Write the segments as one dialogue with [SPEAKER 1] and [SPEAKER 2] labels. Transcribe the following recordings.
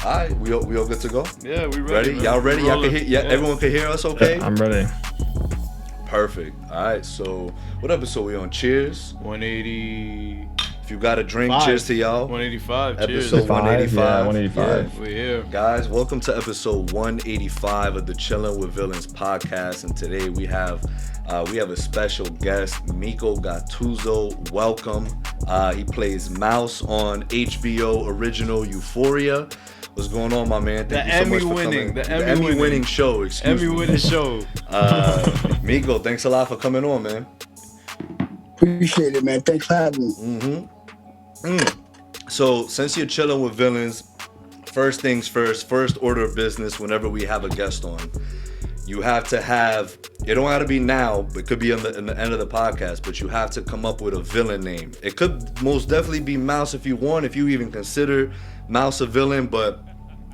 [SPEAKER 1] All right, we all good to go?
[SPEAKER 2] Yeah, we ready.
[SPEAKER 1] Y'all ready? Y'all can hear? Yeah, everyone can hear us. Okay.
[SPEAKER 3] Yeah, I'm ready.
[SPEAKER 1] Perfect. All right. So what episode we on? Cheers.
[SPEAKER 2] 180.
[SPEAKER 1] If you got a drink, cheers to y'all.
[SPEAKER 2] 185.
[SPEAKER 1] Episode
[SPEAKER 2] Cheers.
[SPEAKER 1] 185.
[SPEAKER 3] Yeah, 185.
[SPEAKER 1] Yeah.
[SPEAKER 2] We're here.
[SPEAKER 1] Guys, welcome to episode 185 of the Chillin' with Villains podcast. And today we have a special guest, Meeko Gattuso. Welcome. He plays Mouse on HBO Original Euphoria. What's going on, my man?
[SPEAKER 2] Thank you so much for coming. The Emmy winning
[SPEAKER 1] show. Excuse me.
[SPEAKER 2] Emmy winning show.
[SPEAKER 1] Meeko, thanks a lot for coming on, man.
[SPEAKER 4] Appreciate it, man. Thanks for having me.
[SPEAKER 1] So, since you're chilling with villains, first things first order of business whenever we have a guest on, you have to have, it don't have to be now, it could be in the end of the podcast, but you have to come up with a villain name. It could most definitely be Mouse if you want, if you even consider Mouse a villain, but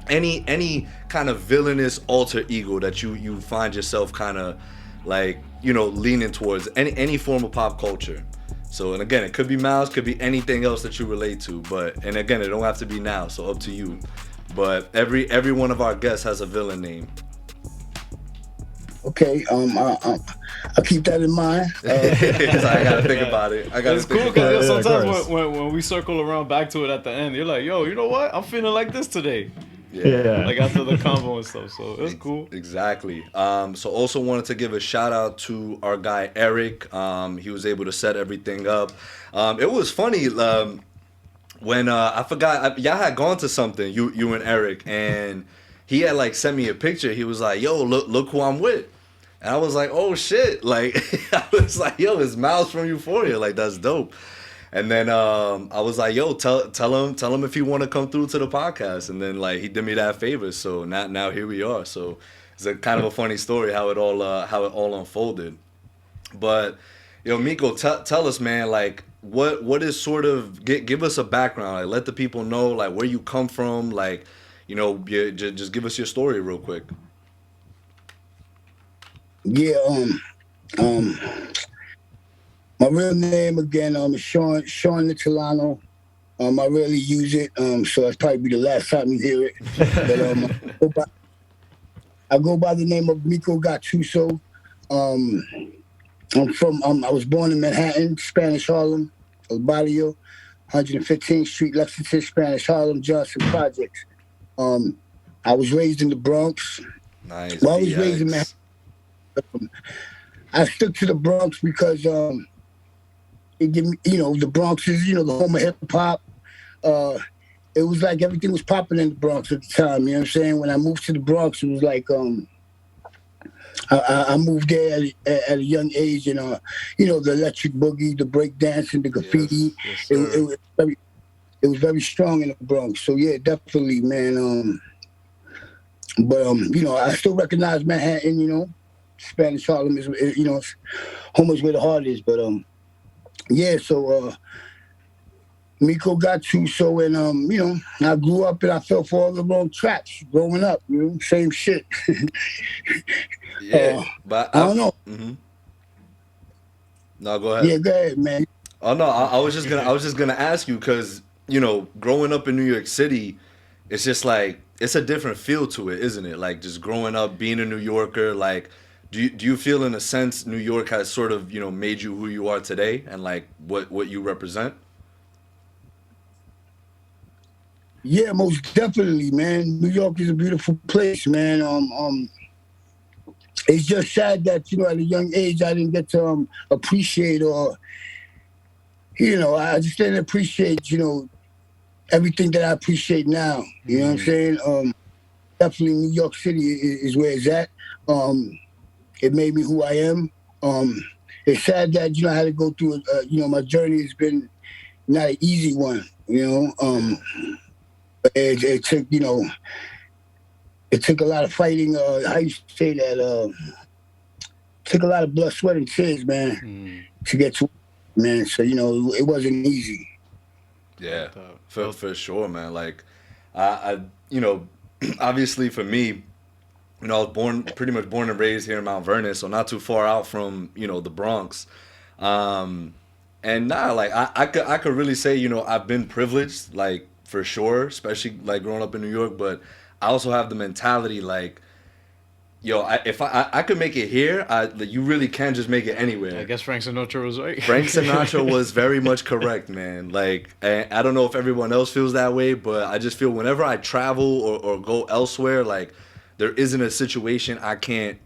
[SPEAKER 1] any kind of villainous alter ego that you find yourself kind of like, you know, leaning towards any form of pop culture. So, and again, it could be Mouse, could be anything else that you relate to, but, and again, it don't have to be now, so up to you. But every one of our guests has a villain name.
[SPEAKER 4] Okay, I'll keep that in mind.
[SPEAKER 1] I gotta think about it.
[SPEAKER 2] It's cool because sometimes when we circle around back to it at the end, you're like, yo, you know what? I'm feeling like this today.
[SPEAKER 3] Yeah.
[SPEAKER 2] Like after the combo and stuff, so it's cool.
[SPEAKER 1] Exactly. So also wanted to give a shout out to our guy Eric. He was able to set everything up. It was funny when I forgot y'all had gone to something, you and Eric, and he had like sent me a picture. He was like, "Yo, look who I'm with," and I was like, "Oh shit!" Like I was like, "Yo, it's Miles from Euphoria. Like that's dope." And then I was like, "Yo, tell him if he want to come through to the podcast." And then like he did me that favor. So now here we are. So it's a kind of a funny story how it all unfolded. But yo, Meeko, tell us, man, like what is sort of give us a background. Like let the people know like where you come from. Like you know, just give us your story real quick.
[SPEAKER 4] Yeah. My real name again is Sean Nicolano. I rarely use it, so that's probably be the last time you hear it. But I go by the name of Meeko Gattuso. I was born in Manhattan, Spanish Harlem, El Barrio, 115th Street, Lexington, Spanish Harlem, Johnson Projects. I was raised in the Bronx.
[SPEAKER 1] Nice.
[SPEAKER 4] Well, I was raised in Manhattan. I stuck to the Bronx because it gave me, you know, the Bronx is, you know, the home of hip hop. It was like everything was popping in the Bronx at the time. You know what I'm saying? When I moved to the Bronx, it was like I moved there at a young age, and you know, the electric boogie, the break dancing, the graffiti.
[SPEAKER 1] Yes,
[SPEAKER 4] it was very strong in the Bronx. So yeah, definitely, man. But you know, I still recognize Manhattan. You know, Spanish Harlem is, you know, home is where the heart is. But yeah. So Meeko Gattuso, and you know, I grew up and I fell for all the wrong traps growing up. You know, same shit.
[SPEAKER 1] Yeah, but
[SPEAKER 4] I don't know.
[SPEAKER 1] Mm-hmm. No, go ahead.
[SPEAKER 4] Yeah, go ahead, man.
[SPEAKER 1] Oh no, I was just gonna ask you because you know, growing up in New York City, it's just like it's a different feel to it, isn't it? Like just growing up, being a New Yorker, like do you feel in a sense New York has sort of, you know, made you who you are today and like what you represent?
[SPEAKER 4] Yeah, most definitely, man. New York is a beautiful place, man. It's just sad that, you know, at a young age I didn't get to appreciate, or you know, I just didn't appreciate, you know, everything that I appreciate now. You know what I'm saying? Definitely New York City is where it's at. It made me who I am. It's sad that, you know, I had to go through you know, my journey has been not an easy one, you know. It took, you know, it took a lot of fighting. I used to say that took a lot of blood, sweat, and tears, man, to get to, man. So, you know, it wasn't easy.
[SPEAKER 1] Yeah, for sure, man. Like, I you know, obviously for me, you know, I was pretty much born and raised here in Mount Vernon, so not too far out from, you know, the Bronx. And like I could really say, you know, I've been privileged, like for sure, especially like growing up in New York. But I also have the mentality like, yo, if I could make it here, you really can just make it anywhere.
[SPEAKER 2] I guess Frank Sinatra was right.
[SPEAKER 1] Frank Sinatra was very much correct, man. Like, I don't know if everyone else feels that way, but I just feel whenever I travel or go elsewhere, like, there isn't a situation I can't,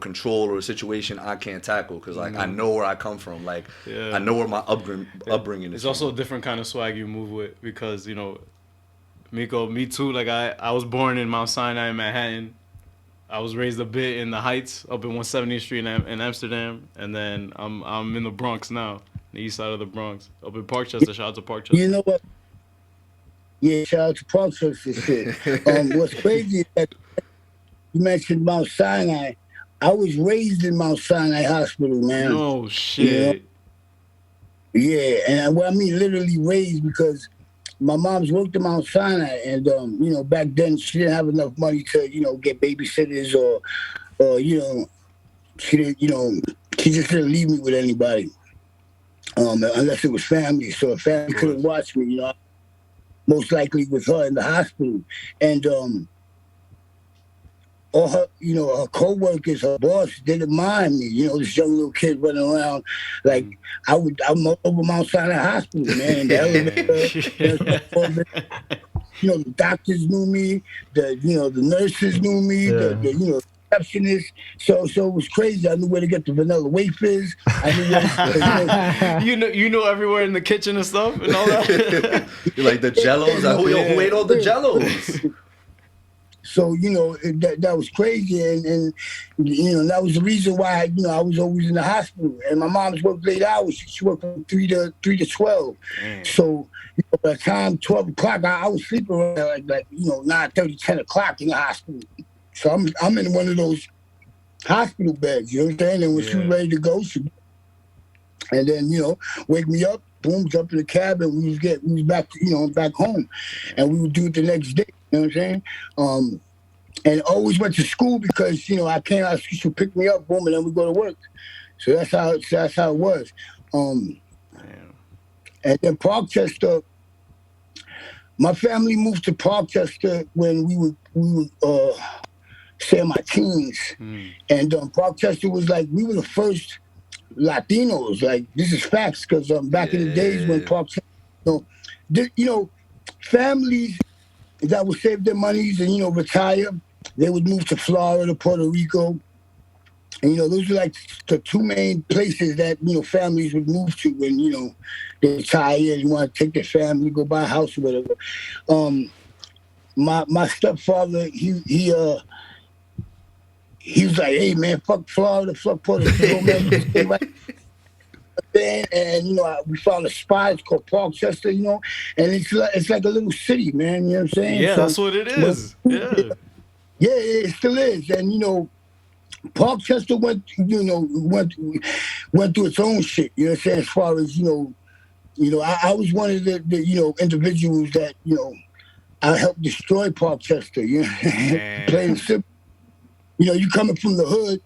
[SPEAKER 1] control or a situation I can't tackle because, like, I know where I come from. Like, I know where my upbringing is.
[SPEAKER 2] It's also a different kind of swag you move with because, Meeko, me too. Like, I was born in Mount Sinai in Manhattan. I was raised a bit in the Heights, up in 170th Street in Amsterdam, and then I'm in the Bronx now, the east side of the Bronx, up in Parkchester. Shout out to Parkchester.
[SPEAKER 4] You know what? Yeah, shout out to Parkchester shit. What's crazy is that you mentioned Mount Sinai. I was raised in Mount Sinai Hospital, man.
[SPEAKER 2] Oh shit.
[SPEAKER 4] Yeah, and what I mean literally raised because my mom's worked at Mount Sinai, and back then she didn't have enough money to get babysitters or she didn't she just didn't leave me with anybody unless it was family. So if family couldn't watch me, most likely with her in the hospital, and all her her co-workers, her boss didn't mind me. This young little kid running around like I'm over Mount Sinai Hospital, man. The elevator, the doctors knew me, the nurses knew me, the receptionist. So it was crazy. I knew where to get the vanilla wafers. I knew where
[SPEAKER 2] you know everywhere in the kitchen and stuff and all that.
[SPEAKER 1] You like the Jellos? Who ate all the Jellos?
[SPEAKER 4] So, that was crazy. And that was the reason why, I was always in the hospital. And my mom's worked late hours. She worked from 3 to 12. So, by the time 12 o'clock, I was sleeping around like 9:30, 10 o'clock in the hospital. So I'm in one of those hospital beds, you know what I'm saying? And when she was ready to go, and then, wake me up, boom, jump in the cab, and we was back, back home. And we would do it the next day. You know what I'm saying? And always went to school because, I came out, she would pick me up, boom, and then we go to work. So that's how it was. And then Parkchester, my family moved to Parkchester when we were say in my teens. And Parkchester was like, we were the first Latinos. Like, this is facts because back in the days when Parkchester, families that would save their monies and, retire, they would move to Florida, Puerto Rico. And, those were like the two main places that, families would move to when, they retire and want to take their family, go buy a house or whatever. My stepfather, he was like, hey, man, fuck Florida, fuck Puerto Rico, man. You can stay right and we found a spot. It's called Parkchester, and it's like a little city, man. You know what I'm saying?
[SPEAKER 2] Yeah, so, that's what it is.
[SPEAKER 4] Yeah, it still is. And Parkchester went through its own shit. You know what I'm saying? As far as I was one of the individuals that I helped destroy Parkchester. Playing simple. You coming from the hood.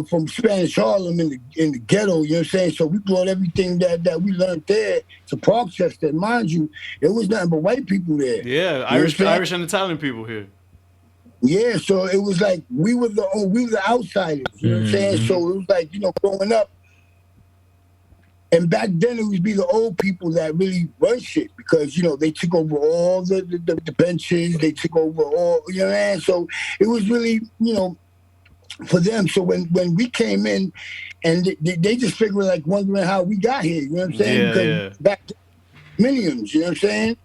[SPEAKER 4] From Spanish Harlem in the ghetto, you know what I'm saying? So we brought everything that we learned there to Parkchester. And mind you, there was nothing but white people there.
[SPEAKER 2] Yeah, Irish and Italian people here.
[SPEAKER 4] Yeah, so it was like we were the outsiders, you know what I'm saying? So it was like, growing up. And back then it would be the old people that really run shit because, they took over all the benches, they took over all, you know what I mean? So it was really, for them. So when we came in and they just figured like wondering how we got here, you know what I'm saying? Because back then, millions, you know what I'm saying?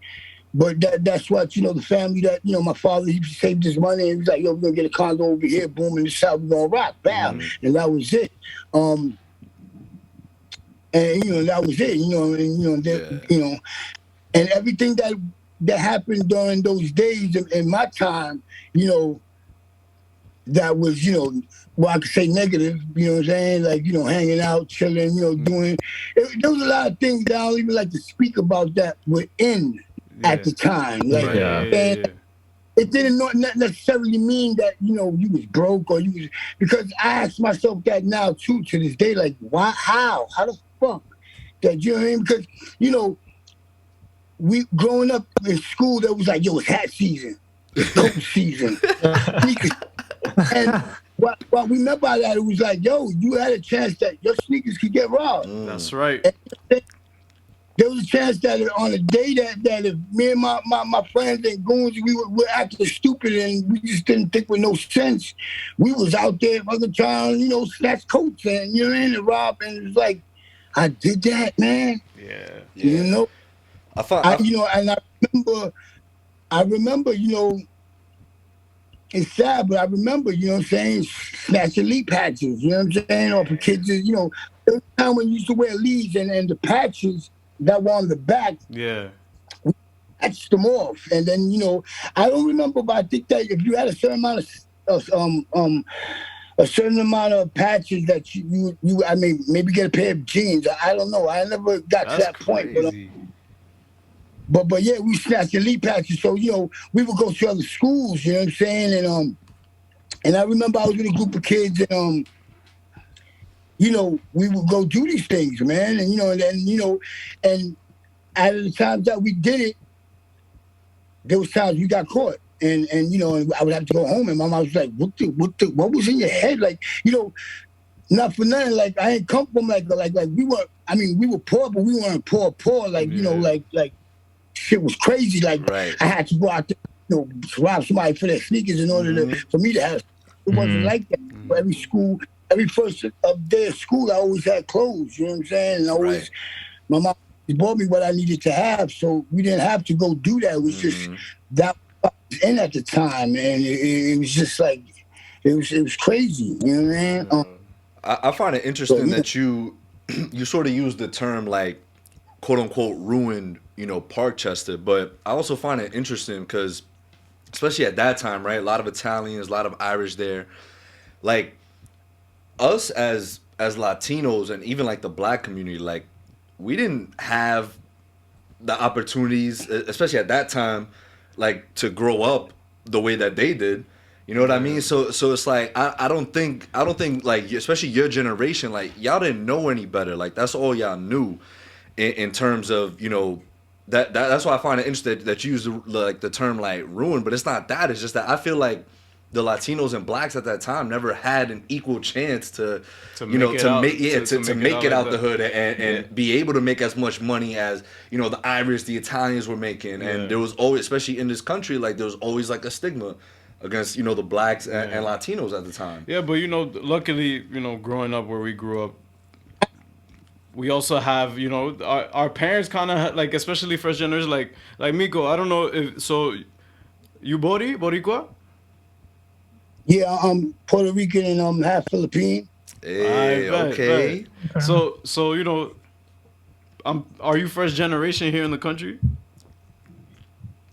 [SPEAKER 4] But that's what, the family that, my father, he saved his money and he was like, yo, we're going to get a condo over here, boom, and this is how we're going to rock, bam. And that was it. And, that was it, and everything that happened during those days in my time, that was, I could say negative, you know what I'm saying? Like, hanging out, chilling, doing. There was a lot of things that I don't even like to speak about that were in at the time. Like, it didn't not necessarily mean that, you was broke or you was. Because I ask myself that now, too, to this day. Like, why? How? How the fuck? That, you know what I mean? Because, we growing up in school, that was like, yo, it's hat season, it's coat season, sneakers. And what we meant by that, it was like, yo, you had a chance that your sneakers could get robbed.
[SPEAKER 2] That's right.
[SPEAKER 4] And there was a chance that on a day that if me and my friends and goons, we were acting stupid and we just didn't think with no sense, we was out there fucking trying, snatch coats and, and rob. And it was like, I did that, man.
[SPEAKER 2] Yeah.
[SPEAKER 4] And I remember, it's sad, but I remember, snatching lead patches, or for kids, there was a time when you used to wear leads and the patches that were on the back, we patched them off. And then, I don't remember, but I think that if you had a certain amount of patches that you maybe get a pair of jeans. I don't know. I never got to that point. But yeah, we snatched elite patches. So, we would go to other schools, you know what I'm saying? And I remember I was with a group of kids and, we would go do these things, man. And, and out of the times that we did it, there was times we got caught. And I would have to go home and my mom was like, what was in your head? Like, not for nothing. Like, I ain't come from like we were poor, but we weren't poor. Like, like shit was crazy. Like, right. I had to go out there, rob somebody for their sneakers in order for me to have. It wasn't like that. For every school, every first day of school, I always had clothes. You know what I'm saying? And always, my mom bought me what I needed to have, so we didn't have to go do that. It was just that I was in at the time, and it was just like it was crazy. You know what I mean?
[SPEAKER 1] I find it interesting that you sort of use the term like quote unquote ruined, Parkchester, but I also find it interesting because especially at that time, right? A lot of Italians, a lot of Irish there. Like us as Latinos and even like the black community, like we didn't have the opportunities, especially at that time, like to grow up the way that they did. You know what I mean? So it's like I don't think like especially your generation, like y'all didn't know any better. Like that's all y'all knew in terms of, that's why I find it interesting that you use the term like ruin, but it's not that. It's just that I feel like the Latinos and blacks at that time never had an equal chance to make it out the hood and be able to make as much money as the Irish, the Italians were making. And there was always, especially in this country, like there was always like a stigma against the blacks and Latinos at the time.
[SPEAKER 2] Yeah, but luckily growing up where we grew up, we also have our parents kind of like, especially first generation, like Meeko. I don't know if so. You Boricua?
[SPEAKER 4] Yeah, I'm Puerto Rican and I'm half Philippine.
[SPEAKER 1] Hey, okay.
[SPEAKER 2] So are you first generation here in the country?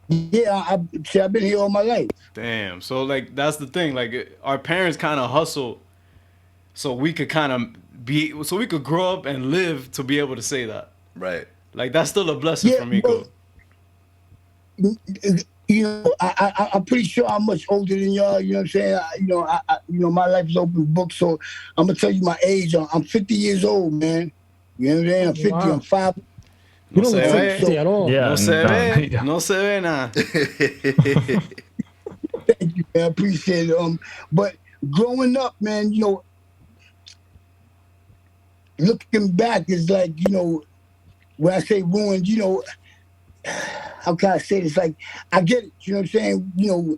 [SPEAKER 4] Yeah, I've been here all my life.
[SPEAKER 2] Damn. So like that's the thing. Like our parents kind of hustle, so we could so we could grow up and live to be able to say that.
[SPEAKER 1] Right.
[SPEAKER 2] Like that's still a blessing for Meeko.
[SPEAKER 4] I'm pretty sure I'm much older than y'all. You know what I'm saying? My life is open book, so I'm gonna tell you my age. I'm 50 years old, man. You know what I'm saying? I'm 50. Wow. I'm 5.
[SPEAKER 2] No se ve.
[SPEAKER 3] 50 at all.
[SPEAKER 2] Yeah, no se ve nada.
[SPEAKER 4] Thank you, man. I appreciate it. But growing up, man, looking back is like, when I say ruined, how can I say this? Like, I get it, you know what I'm saying?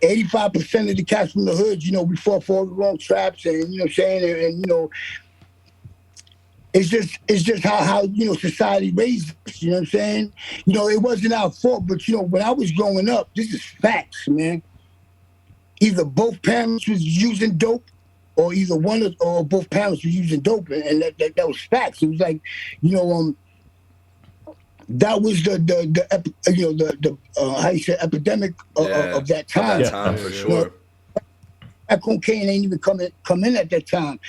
[SPEAKER 4] 85% of the cats from the hood, we fall for all the wrong traps and, you know what I'm saying? And it's just how society raised us, you know what I'm saying? It wasn't our fault, but, when I was growing up, this is facts, man. Either both parents was using dope or either one or both parents were using dope, and that was facts. It was like, that was the how you say epidemic of that time.
[SPEAKER 1] That time for sure.
[SPEAKER 4] Cocaine ain't even come in at that time.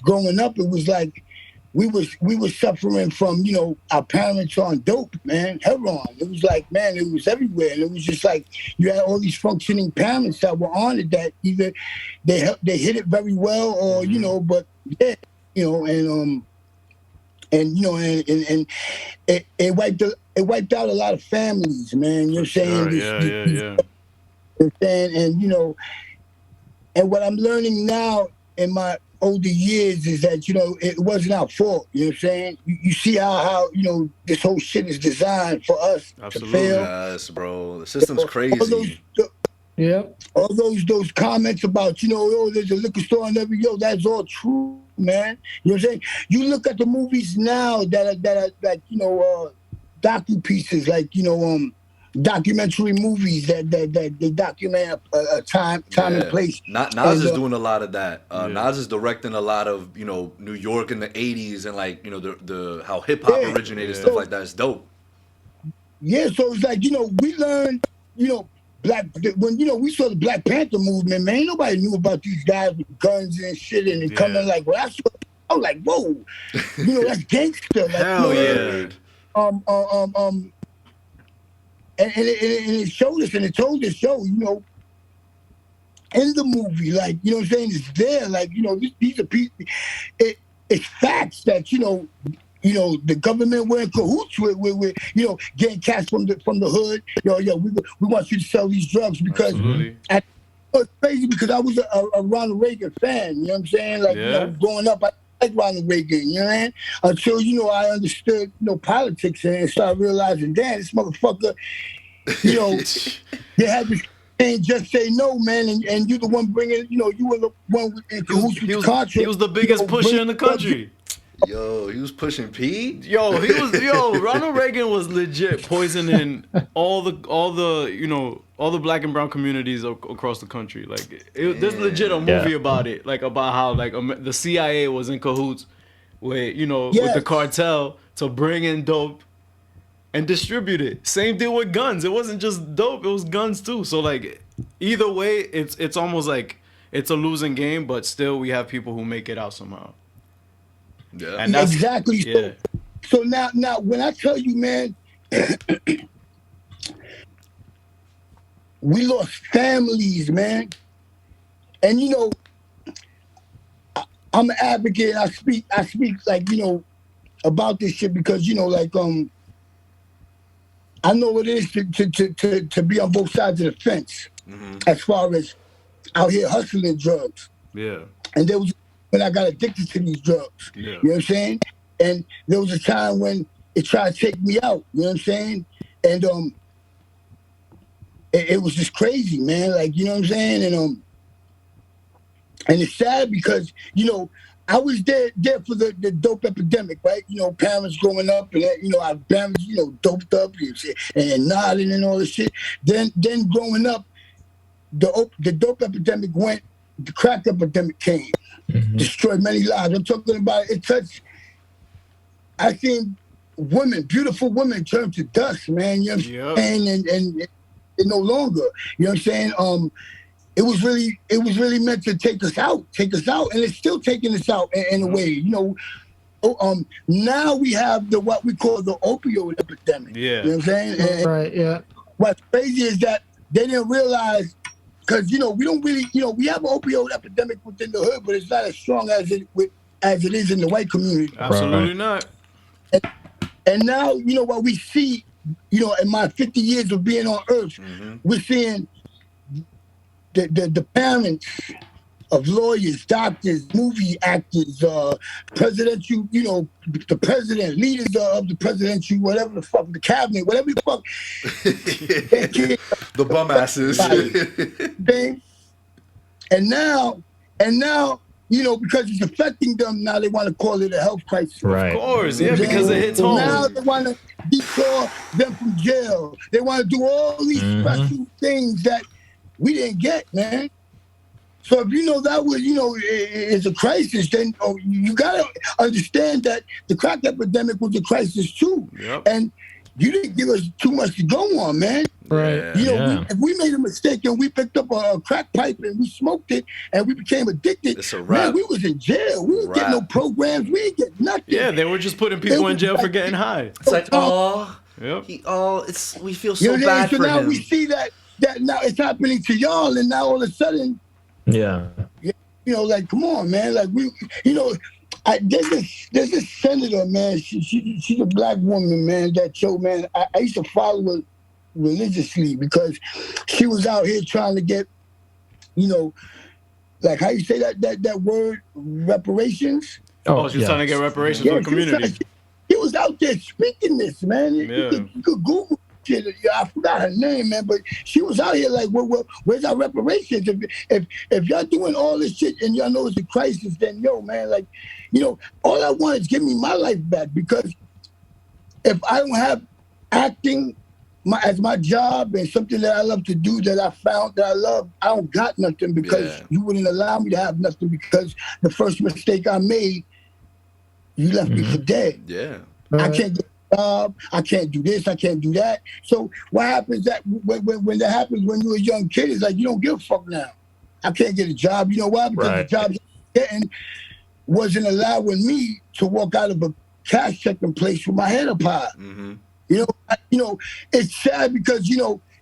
[SPEAKER 4] Growing up, it was like we were suffering from our parents on dope, man, heroin. It was like, man, it was everywhere, and it was just like you had all these functioning parents that were on it that either they hit it very well or but yeah, and and you know, and it wiped out a lot of families, man. You know what I'm saying?
[SPEAKER 2] Yeah.
[SPEAKER 4] And you know, and what I'm learning now in my older years is that, you know, it wasn't our fault. You know what I'm saying? You see how you know, this whole shit is designed for us to fail.
[SPEAKER 1] Yes, bro. The system's crazy.
[SPEAKER 4] All those comments about, you know, oh, there's a liquor store in every, yo, that's all true, man. You know what I'm saying? You look at the movies now that are like, you know, docu pieces, like, you know, documentary movies that they document a time and place.
[SPEAKER 1] Nas is doing a lot of that. Nas is directing a lot of, you know, New York in the '80s and, like, you know, the how hip hop originated, stuff like that. It's dope.
[SPEAKER 4] Yeah, so it's like, you know, we learned, you know, when, you know, we saw the Black Panther movement, man, ain't nobody knew about these guys with guns and shit, and they coming like, well, I was like, whoa, you know, that's gangster. Like,
[SPEAKER 2] hell
[SPEAKER 4] yeah. And it showed us, and it told us, show, you know, in the movie, like, you know what I'm saying, it's there, like, you know, these are people, it's facts that, you know, the government were in cahoots with, you know, getting cash from the hood. Yo, we want you to sell these drugs because it's crazy because I was a Ronald Reagan fan. You know what I'm saying? Like, you know, growing up, I liked Ronald Reagan. You know what I mean? Until, you know, I understood, you know, politics and started realizing, damn, this motherfucker, you know, they had this thing, just say no, man, and you the one bringing, you know, you were the one in cahoots with the Contra.
[SPEAKER 2] He was the biggest pusher in the country.
[SPEAKER 1] Yo, he was pushing P.
[SPEAKER 2] Ronald Reagan was legit poisoning all the you know, all the black and brown communities across the country. Like, there's legit a movie about it, like about how like the CIA was in cahoots with, you know, with the cartel to bring in dope and distribute it. Same deal with guns. It wasn't just dope; it was guns too. So like, either way, it's almost like it's a losing game, but still we have people who make it out somehow.
[SPEAKER 1] Yeah,
[SPEAKER 4] and that's, exactly. Yeah. So now, when I tell you, man, we lost families, man, and you know, I'm an advocate. I speak like, you know, about this shit because, you know, like I know what it is to be on both sides of the fence, as far as out here hustling drugs.
[SPEAKER 2] Yeah,
[SPEAKER 4] and there was. When I got addicted to these drugs, you know what I'm saying? And there was a time when it tried to take me out, you know what I'm saying? And it was just crazy, man. Like, you know what I'm saying? And it's sad because, you know, I was there for the dope epidemic, right? You know, parents growing up and, you know, our parents, you know, doped up and nodding and all this shit. Then growing up, the dope epidemic went, the crack epidemic came. Destroyed many lives. I'm talking about it touched. I seen women, beautiful women, turn to dust, man. You know what I'm saying? And no longer. You know what I'm saying? It was really meant to take us out, and it's still taking us out in a way. You know, now we have what we call the opioid epidemic.
[SPEAKER 2] Yeah.
[SPEAKER 4] You know what I'm saying?
[SPEAKER 3] Right. Yeah.
[SPEAKER 4] What's crazy is that they didn't realize. Because, you know, we don't really, you know, we have an opioid epidemic within the hood, but it's not as strong as it is in the white community.
[SPEAKER 2] Absolutely not.
[SPEAKER 4] And now, you know, what we see, you know, in my 50 years of being on Earth, we're seeing the parents of lawyers, doctors, movie actors, presidential, you know, the president, leaders of the presidential, whatever the fuck, the cabinet, whatever the fuck.
[SPEAKER 1] The bum asses.
[SPEAKER 4] And now, you know, because it's affecting them, now they want to call it a health crisis.
[SPEAKER 3] Right.
[SPEAKER 2] Of course, yeah, because it hits home.
[SPEAKER 4] Now they want to detour them from jail. They want to do all these special things that we didn't get, man. So if you know that was, you know, it's a crisis, then you gotta understand that the crack epidemic was a crisis too, and you didn't give us too much to go on, man.
[SPEAKER 3] Right.
[SPEAKER 4] You know, if we made a mistake and we picked up a crack pipe and we smoked it and we became addicted, man, we was in jail. We didn't get no programs. We didn't get nothing.
[SPEAKER 2] Yeah, they were just putting people in jail for getting high.
[SPEAKER 1] It's like, we feel so bad for him.
[SPEAKER 4] So now we see that now it's happening to y'all, and now all of a sudden.
[SPEAKER 3] Yeah.
[SPEAKER 4] You know, like, come on, man. Like, we, you know, There's a senator, man. She's a black woman, man. That show, man. I used to follow her religiously because she was out here trying to get, like how you say that word, reparations.
[SPEAKER 2] Oh, she's trying to get reparations for the community.
[SPEAKER 4] She was out there speaking this, man.
[SPEAKER 2] Yeah.
[SPEAKER 4] You could Google shit. I forgot her name, man, but she was out here like, where's our reparations? If y'all doing all this shit and y'all know it's a crisis, then man, like, all I want is give me my life back, because if I don't have acting as my job and something that I love to do, that I found that I love, I don't got nothing, because you wouldn't allow me to have nothing, because the first mistake I made, you left me for dead.
[SPEAKER 1] Yeah.
[SPEAKER 4] I can't get a job. I can't do this. I can't do that. So what happens that when that happens when you're a young kid, is like, you don't give a fuck now. I can't get a job. You know why? Because the job I'm getting wasn't allowing me to walk out of a cash checking place with my head up high.
[SPEAKER 1] Mm-hmm.
[SPEAKER 4] It's sad because,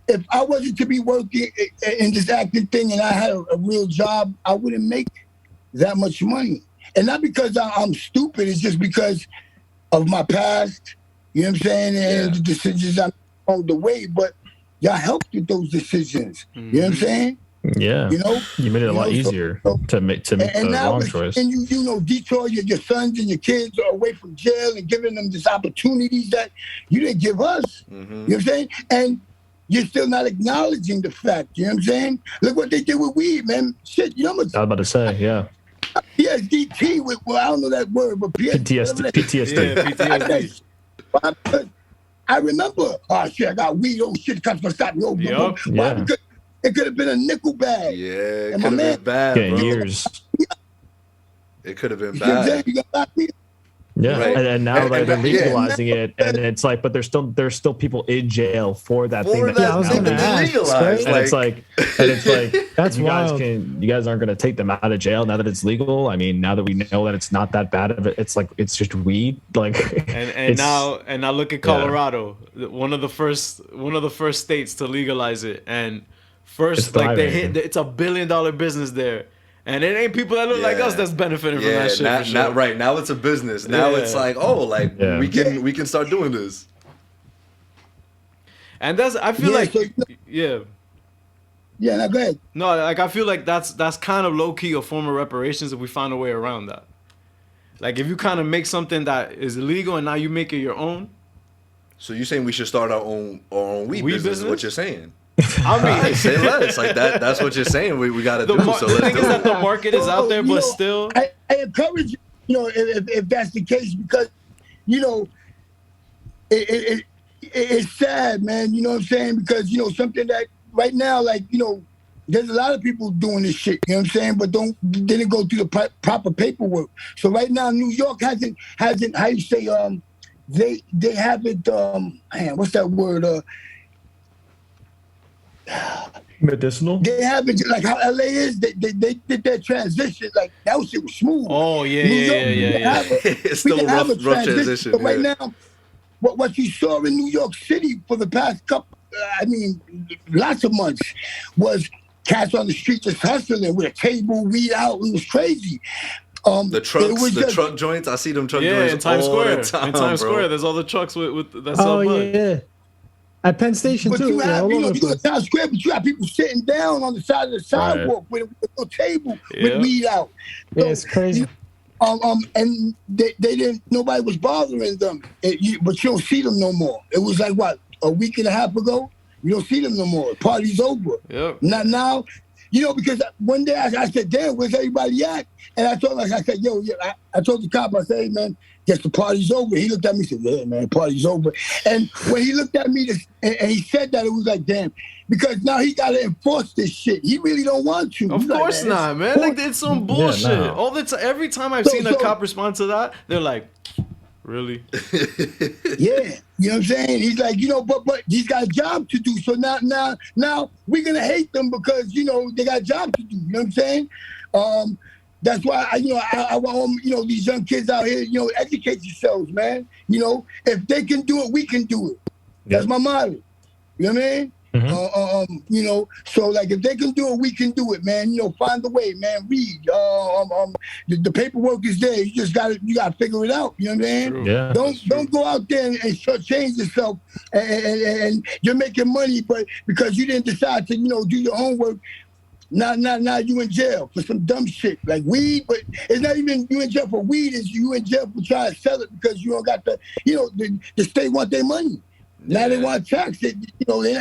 [SPEAKER 4] if I wasn't to be working in this acting thing and I had a real job, I wouldn't make that much money. And not because I'm stupid, it's just because of my past, you know what I'm saying, and the decisions I made on the way. But y'all helped with those decisions, you know what I'm saying?
[SPEAKER 3] Yeah, you made it a lot easier to make the wrong choice.
[SPEAKER 4] And you detour your sons and your kids away from jail and giving them these opportunities that you didn't give us. You know what I'm saying? And you're still not acknowledging the fact. You know what I'm saying? Look what they did with weed, man. Shit, I was
[SPEAKER 3] about to say, yeah.
[SPEAKER 4] PSDT with, I don't know that word, but
[SPEAKER 3] PTSD.
[SPEAKER 2] Yeah, PTSD.
[SPEAKER 4] I remember, oh shit, I got weed. Oh shit, the cops gonna stop me. Oh,
[SPEAKER 3] yeah.
[SPEAKER 4] It could have been a nickel bag.
[SPEAKER 1] Yeah, it could have been bad, bro.
[SPEAKER 3] Years.
[SPEAKER 1] It could have been bad.
[SPEAKER 3] Yeah,
[SPEAKER 1] right.
[SPEAKER 3] and now they're legalizing it, and it's like, but there's still people in jail for that thing.
[SPEAKER 1] I was going to legalize.
[SPEAKER 3] And it's like
[SPEAKER 5] that's
[SPEAKER 3] you
[SPEAKER 5] wild.
[SPEAKER 3] You guys aren't going to take them out of jail now that it's legal. I mean, now that we know that it's not that bad of it, it's like it's just weed. Like,
[SPEAKER 2] and now look at Colorado, one of the first states to legalize it, and first it's a $1 billion business there. And it ain't people that look like us that's benefiting from that shit.
[SPEAKER 1] Not right now. It's a business. Now it's like, we can start doing this.
[SPEAKER 2] And I feel like
[SPEAKER 4] Yeah, now go ahead.
[SPEAKER 2] No, like I feel like that's kind of low key a form of reparations if we find a way around that. Like if you kind of make something that is illegal and now you make it your own.
[SPEAKER 1] So you're saying we should start our own weed business? Is what you're saying?
[SPEAKER 2] I mean,
[SPEAKER 1] say less. Like that. That's what you're saying. We got to do. So
[SPEAKER 2] the thing is that the market is out there, but still,
[SPEAKER 4] I encourage if that's the case, because it's sad, man. You know what I'm saying? Because something that right now, like there's a lot of people doing this shit. You know what I'm saying? But didn't go through the proper paperwork. So right now, New York hasn't. How you say? They haven't. Man, what's that word?
[SPEAKER 3] Medicinal.
[SPEAKER 4] They haven't, like how LA is. They did that transition. Like that shit was smooth.
[SPEAKER 2] Oh yeah.
[SPEAKER 1] It's still a rough transition.
[SPEAKER 4] But right now, what you saw in New York City for the past lots of months was cats on the street just hustling with a table, weed out. It was crazy.
[SPEAKER 1] The truck joints. I see them truck joints
[SPEAKER 2] in Times
[SPEAKER 1] all
[SPEAKER 2] Square.
[SPEAKER 1] the time,
[SPEAKER 2] in Times
[SPEAKER 1] bro.
[SPEAKER 2] Square, there's all the trucks with that sell bud.
[SPEAKER 5] Yeah. At Penn Station
[SPEAKER 4] but
[SPEAKER 5] too.
[SPEAKER 4] you have, you go to Times Square, but you have people sitting down on the side of the sidewalk with a little table with weed out.
[SPEAKER 5] Yeah, it's crazy.
[SPEAKER 4] And they didn't. Nobody was bothering them. But you don't see them no more. It was like what, a week and a half ago. You don't see them no more. Party's over.
[SPEAKER 2] Yep.
[SPEAKER 4] Not now. Because one day I said, damn, where's everybody at? And I told him, I said, I told the cop, I said, hey, man, guess the party's over. He looked at me and said, yeah, man, party's over. And when he looked at me and he said that, it was like, damn, because now he got to enforce this shit. He really don't want to.
[SPEAKER 2] Of course not, man. Like, it's some bullshit.
[SPEAKER 3] Yeah, no.
[SPEAKER 2] All the time, every time I've seen a cop respond to that, they're like, really?
[SPEAKER 4] Yeah. You know what I'm saying? He's like, but he's got a job to do. So now we're going to hate them because, they got a job to do. You know what I'm saying? That's why I want these young kids out here, educate yourselves, man. If they can do it, we can do it. That's my motto. You know what I mean? You know, so like if they can do it, we can do it, man. You know, find the way, man. Read. The paperwork is there. You just gotta figure it out. You know what I'm saying?
[SPEAKER 2] True.
[SPEAKER 3] Yeah.
[SPEAKER 4] Don't go out there and change yourself and you're making money, but because you didn't decide to, you know, do your homework. Now you in jail for some dumb shit like weed, but it's not even you in jail for weed. It's you in jail for trying to sell it because you don't got the, you know, the state want their money. Now they want to tax it.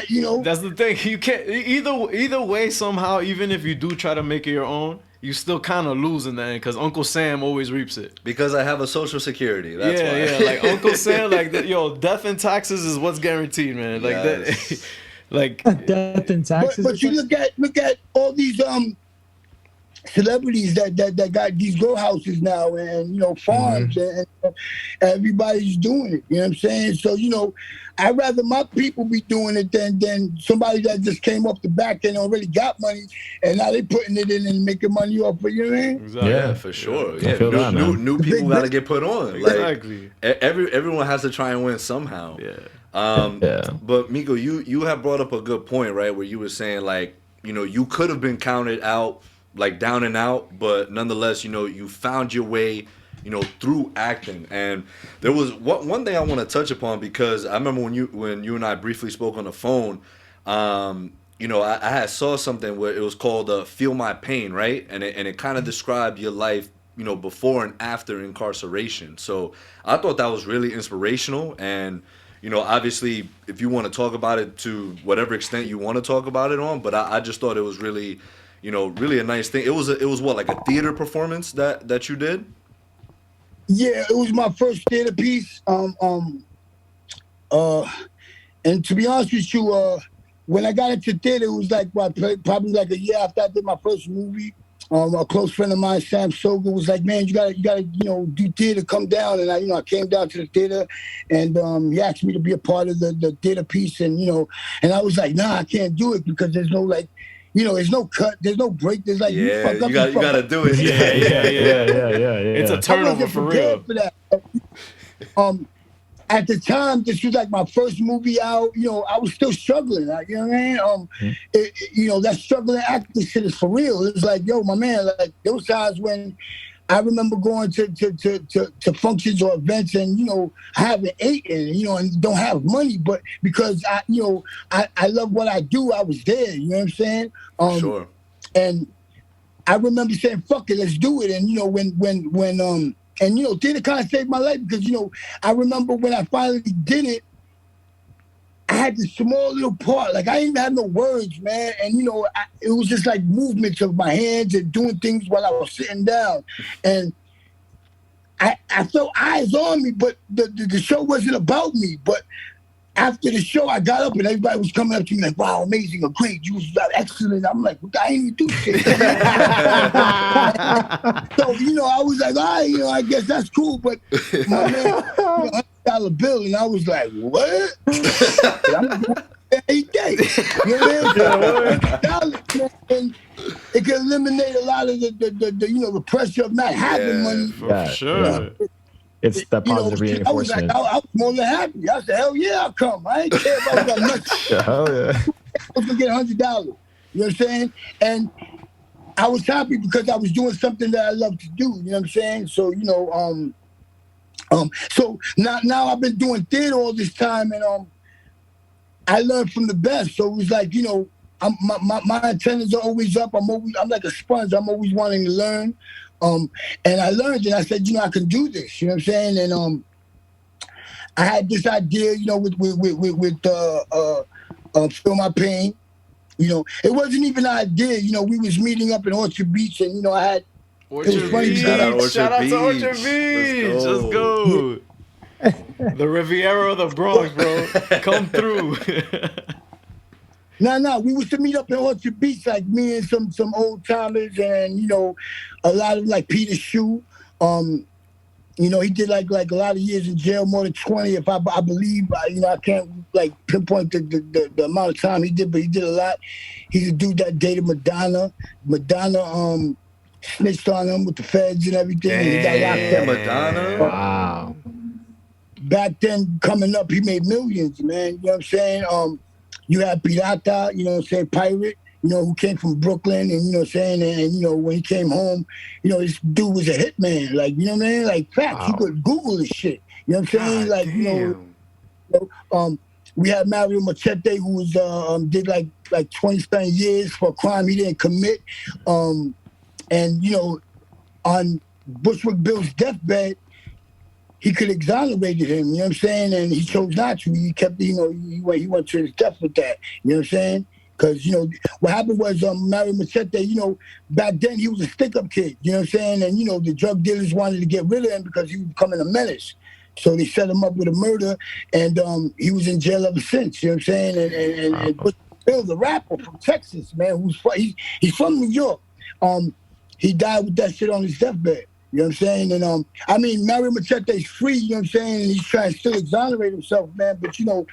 [SPEAKER 4] You know.
[SPEAKER 2] That's the thing. You can't either way. Somehow, even if you do try to make it your own, you still kind of lose in the end because Uncle Sam always reaps it.
[SPEAKER 1] Because I have a social security. That's why.
[SPEAKER 2] Yeah. Like Uncle Sam, like death and taxes is what's guaranteed, man. Like
[SPEAKER 1] Yes.
[SPEAKER 2] that. Like
[SPEAKER 5] Death and taxes.
[SPEAKER 4] But you look at all these celebrities that got these grow houses now and you know farms and everybody's doing it. You know what I'm saying? So you know, I'd rather my people be doing it than somebody that just came off the back and already got money and now they putting it in and making money off of, you know what I mean?
[SPEAKER 2] exactly.
[SPEAKER 1] Yeah, for sure.
[SPEAKER 3] I feel that, man.
[SPEAKER 1] New people got to get put on. Like,
[SPEAKER 2] Exactly.
[SPEAKER 1] everyone has to try and win somehow.
[SPEAKER 2] Yeah.
[SPEAKER 1] But Meeko, you have brought up a good point, right? Where you were saying like, you know, you could have been counted out, like down and out, but nonetheless, you know, you found your way, you know, through acting. And there was one thing I want to touch upon because I remember when you and I briefly spoke on the phone. You know, I had saw something where it was called "Feel My Pain," right? And it kind of described your life, you know, before and after incarceration. So I thought that was really inspirational. And you know, obviously, if you want to talk about it to whatever extent you want to talk about it on, but I just thought it was really, you know, really a nice thing. It was what, like a theater performance that you did?
[SPEAKER 4] Yeah, it was my first theater piece. And to be honest with you, when I got into theater, it was like probably like a year after I did my first movie. A close friend of mine, Sam Soga, was like, "Man, you gotta, you know, do theater. Come down." And I came down to the theater, and he asked me to be a part of the theater piece, and you know, and I was like, "Nah, I can't do it because there's no like, you know, there's no cut, there's no break. There's like,
[SPEAKER 1] Yeah,
[SPEAKER 4] fuck up,
[SPEAKER 1] you gotta do it.
[SPEAKER 2] Yeah. It's a
[SPEAKER 4] I wasn't
[SPEAKER 2] turnover for real.
[SPEAKER 4] prepared for that. At the time, this was like my first movie out. You know, I was still struggling. Like, you know what I mean? You know, that struggling acting shit is for real. It was like, yo, my man, like those times when I remember going to functions or events and, you know, having eaten, you know, and don't have money, but because I love what I do, I was there. You know what I'm saying?
[SPEAKER 1] Sure.
[SPEAKER 4] And I remember saying, fuck it, let's do it. And, you know, when and, you know, theater kind of saved my life because, you know, I remember when I finally did it, I had this small little part. Like, I didn't even have no words, man. And, you know, it was just like movements of my hands and doing things while I was sitting down. And I felt eyes on me, but the show wasn't about me. But after the show, I got up and everybody was coming up to me like, "Wow, amazing, or great, you was excellent." I'm like, I ain't even do shit. So, you know, I was like, all right, you know, I guess that's cool. But my man, $100 bill, and I was like, what? I'm doing every day. You know what I mean? $100, and it can eliminate a lot of the you know, the pressure of not having money.
[SPEAKER 2] For sure.
[SPEAKER 3] It's that positive reinforcement.
[SPEAKER 4] I was more than happy. I said, hell yeah, I'll come. I ain't care about that much.
[SPEAKER 3] Hell yeah.
[SPEAKER 4] I was gonna get $100. You know what I'm saying? And I was happy because I was doing something that I love to do. You know what I'm saying? So, you know, so now I've been doing theater all this time, and I learned from the best. So it was like, you know, my antennas are always up. I'm like a sponge. I'm always wanting to learn. And I learned, and I said, you know, I can do this. You know what I'm saying? And I had this idea, you know, with Feel My Pain. You know, it wasn't even an idea. You know, we was meeting up in Orchard Beach, and you know, I had
[SPEAKER 2] Orchard Beach. Shout out to Orchard Beach. Let's go. The Riviera of the Bronx, bro. Come through.
[SPEAKER 4] No, we used to meet up in Orchard Beach, like me and some old timers, and you know, a lot of like Peter Shue. You know, he did like a lot of years in jail, more than 20, if I believe. You know, I can't like pinpoint the amount of time he did, but he did a lot. He's a dude that dated Madonna. Madonna snitched on him with the feds and everything. And he got locked up.
[SPEAKER 1] Madonna.
[SPEAKER 3] Wow.
[SPEAKER 4] Back then, coming up, he made millions, man. You know what I'm saying? You had Pirata, you know what I'm saying, Pirate, you know, who came from Brooklyn, and you know what I'm saying, and you know, when he came home, you know, this dude was a hitman, like, you know what I mean? Like, facts, he could Google this shit. You know what I'm saying?
[SPEAKER 1] God
[SPEAKER 4] Like,
[SPEAKER 1] damn.
[SPEAKER 4] we had Mario Machete, who was did like 20-something years for a crime he didn't commit. And you know, on Bushwick Bill's deathbed, he could exonerate him, you know what I'm saying? And he chose not to. He kept, you know, he went to his death with that, you know what I'm saying? Because, you know, what happened was Mario Machete, you know, back then he was a stick-up kid, you know what I'm saying? And, you know, the drug dealers wanted to get rid of him because he was becoming a menace. So they set him up with a murder, and he was in jail ever since, you know what I'm saying? And Bushwick Bill, the rapper from Texas, man, he's from New York. He died with that shit on his deathbed. You know what I'm saying? And I mean, Mario Machete's free, you know what I'm saying? And he's trying to still exonerate himself, man. But, you know,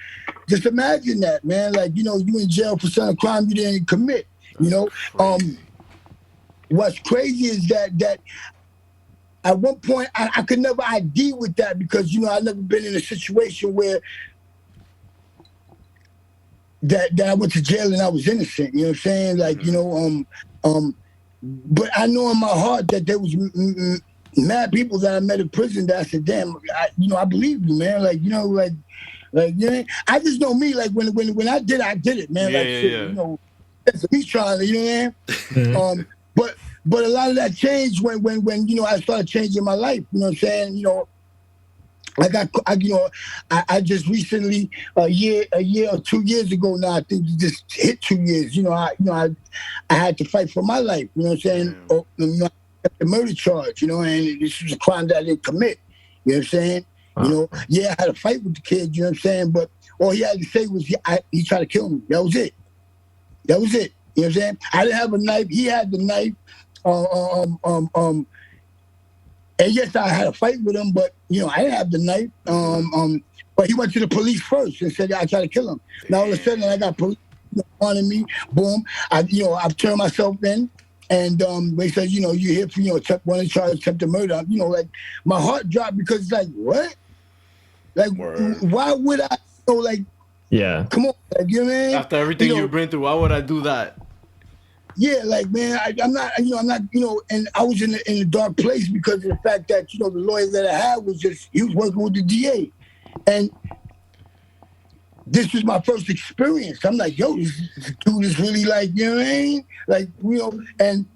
[SPEAKER 4] just imagine that, man. Like, you know, you in jail for some crime you didn't commit, you know? What's crazy is that at one point I could never ID with that because, you know, I've never been in a situation where that I went to jail and I was innocent, you know what I'm saying? Like, you know, but I know in my heart that there was mad people that I met in prison that I said, damn, I believe you, man. Like, you know, like, you know, I just know me, like, when I did it, man.
[SPEAKER 2] Yeah,
[SPEAKER 4] like,
[SPEAKER 2] yeah,
[SPEAKER 4] shit,
[SPEAKER 2] yeah.
[SPEAKER 4] you know, that's me trying to, you know what I mean? But a lot of that changed when, you know, I started changing my life, you know what I'm saying? You know, I just recently, a year or 2 years ago now, I think it just hit 2 years. You know, I had to fight for my life. You know what I'm saying? You know, I got the murder charge. You know, and this was a crime that I didn't commit. You know what I'm saying? You know, yeah, I had a fight with the kid. You know what I'm saying? But all he had to say was he tried to kill me. That was it. That was it. You know what I'm saying? I didn't have a knife. He had the knife. And yes, I had a fight with him, but you know, I didn't have the knife. But he went to the police first and said I tried to kill him. Now all of a sudden, I got police on me. Boom! I've turned myself in, and they said, you know, you're here for one of the charges, attempted murder. You know, like my heart dropped because it's like what? Like why would I? You know, like come on, like, you know what I mean?
[SPEAKER 2] After everything you've been through, why would I do that?
[SPEAKER 4] Yeah, like, man, I'm not, and I was in a dark place because of the fact that, you know, the lawyer that I had he was working with the DA. And this was my first experience. I'm like, yo, this dude is really like, you know what I mean? Like, you know, and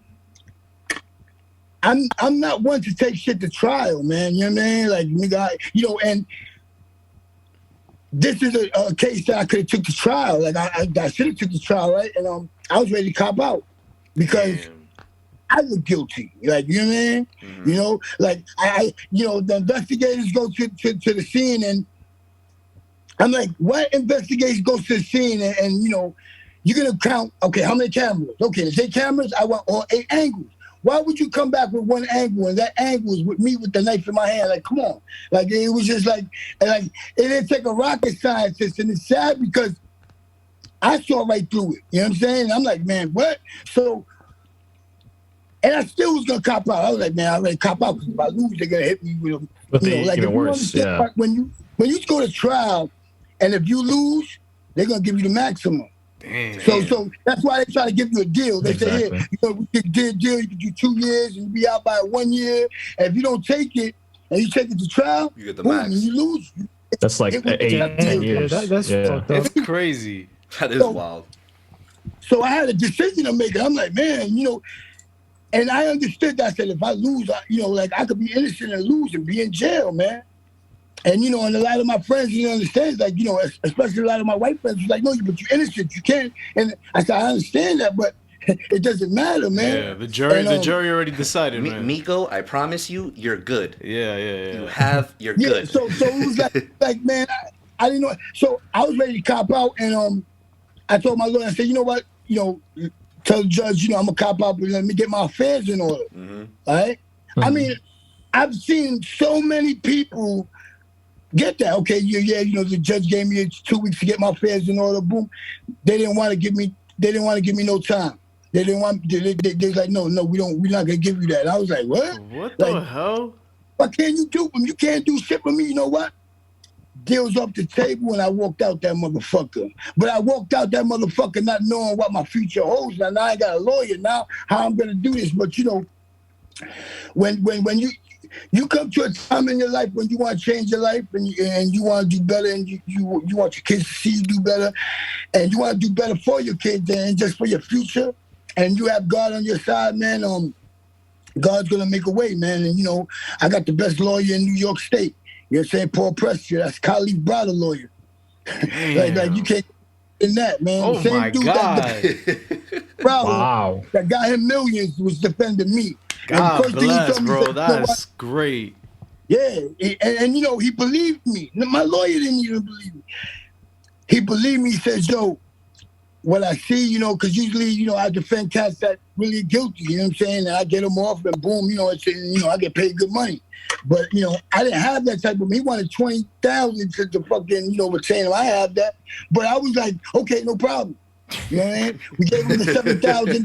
[SPEAKER 4] I'm not one to take shit to trial, man. You know what I mean? Like, nigga, you know, and this is a case that I could have took to trial. Like, I should have took to trial, right? And I was ready to cop out because I was guilty. Like, you know what I mean? You know, like the investigators go to the scene, and I'm like, what investigators go to the scene and you know, you're gonna count, okay, how many cameras? Okay, there's 8 cameras, I want all 8 angles. Why would you come back with one angle and that angle is with me with the knife in my hand? Like, come on. Like, it was just like it didn't take a rocket scientist, and it's sad because I saw right through it. You know what I'm saying? And I'm like, man, what? So, and I still was gonna cop out. I was like, man, I already cop out because if I lose, they're gonna hit me with them. Like,
[SPEAKER 3] even worse, yeah.
[SPEAKER 4] When you go to trial, and if you lose, they're gonna give you the maximum.
[SPEAKER 2] Damn.
[SPEAKER 4] So that's why they try to give you a deal. They say, here, you know, we can do a deal. You can do 2 years and you be out by 1 year. And if you don't take it and you take it to trial,
[SPEAKER 1] you get the
[SPEAKER 4] boom,
[SPEAKER 1] max.
[SPEAKER 4] and you lose.
[SPEAKER 3] That's like 8-10 years.
[SPEAKER 5] That's fucked up.
[SPEAKER 2] It's crazy.
[SPEAKER 1] That is wild.
[SPEAKER 4] So I had a decision to make. I'm like, man, you know, and I understood that. I said, if I lose, I could be innocent and lose and be in jail, man. And, you know, and a lot of my friends, you know, understand, like, you know, especially a lot of my white friends was like, no, but you're innocent, you can't. And I said, I understand that, but it doesn't matter, man.
[SPEAKER 2] Yeah, the jury already decided, man.
[SPEAKER 1] Meeko, I promise you, you're good.
[SPEAKER 2] Yeah.
[SPEAKER 1] You're good.
[SPEAKER 4] So it was like, man, I didn't know. So I was ready to cop out, and I told my lawyer, I said, you know what, you know, tell the judge, you know, I'm gonna cop out, but let me get my affairs in order. All right? I mean, I've seen so many people get that. Okay, yeah, you know, the judge gave me 2 weeks to get my affairs in order. Boom. They didn't want to give me no time. They didn't want. They was like, no, we're not gonna give you that. And I was like, what?
[SPEAKER 2] What the hell?
[SPEAKER 4] What can you do? You can't do shit for me. You know what? deals off the table, and I walked out that motherfucker. But I walked out that motherfucker not knowing what my future holds. Now I ain't got a lawyer now. How I'm gonna do this? But you know, when you come to a time in your life when you want to change your life and you want to do better, and you want your kids to see you do better, and you want to do better for your kids and just for your future, and you have God on your side, man. God's gonna make a way, man. And you know, I got the best lawyer in New York State. You know what I'm saying? Paul Preston. That's Khalid Brother lawyer. like you can't in that, man.
[SPEAKER 2] Oh
[SPEAKER 4] the same
[SPEAKER 2] my
[SPEAKER 4] dude
[SPEAKER 2] God.
[SPEAKER 3] Wow.
[SPEAKER 4] that got him millions was defending me.
[SPEAKER 2] God bless, bro. That's great.
[SPEAKER 4] Yeah, and you know, he believed me. My lawyer didn't even believe me. He believed me. He says, yo, what I see, you know, because usually, you know, I defend cats that really guilty, you know what I'm saying? And I get them off and boom, you know, I get paid good money. But, you know, I didn't have that type of, he wanted 20,000 to fucking, you know, retain him. I have that. But I was like, okay, no problem. You know what I mean? We gave him the 7,000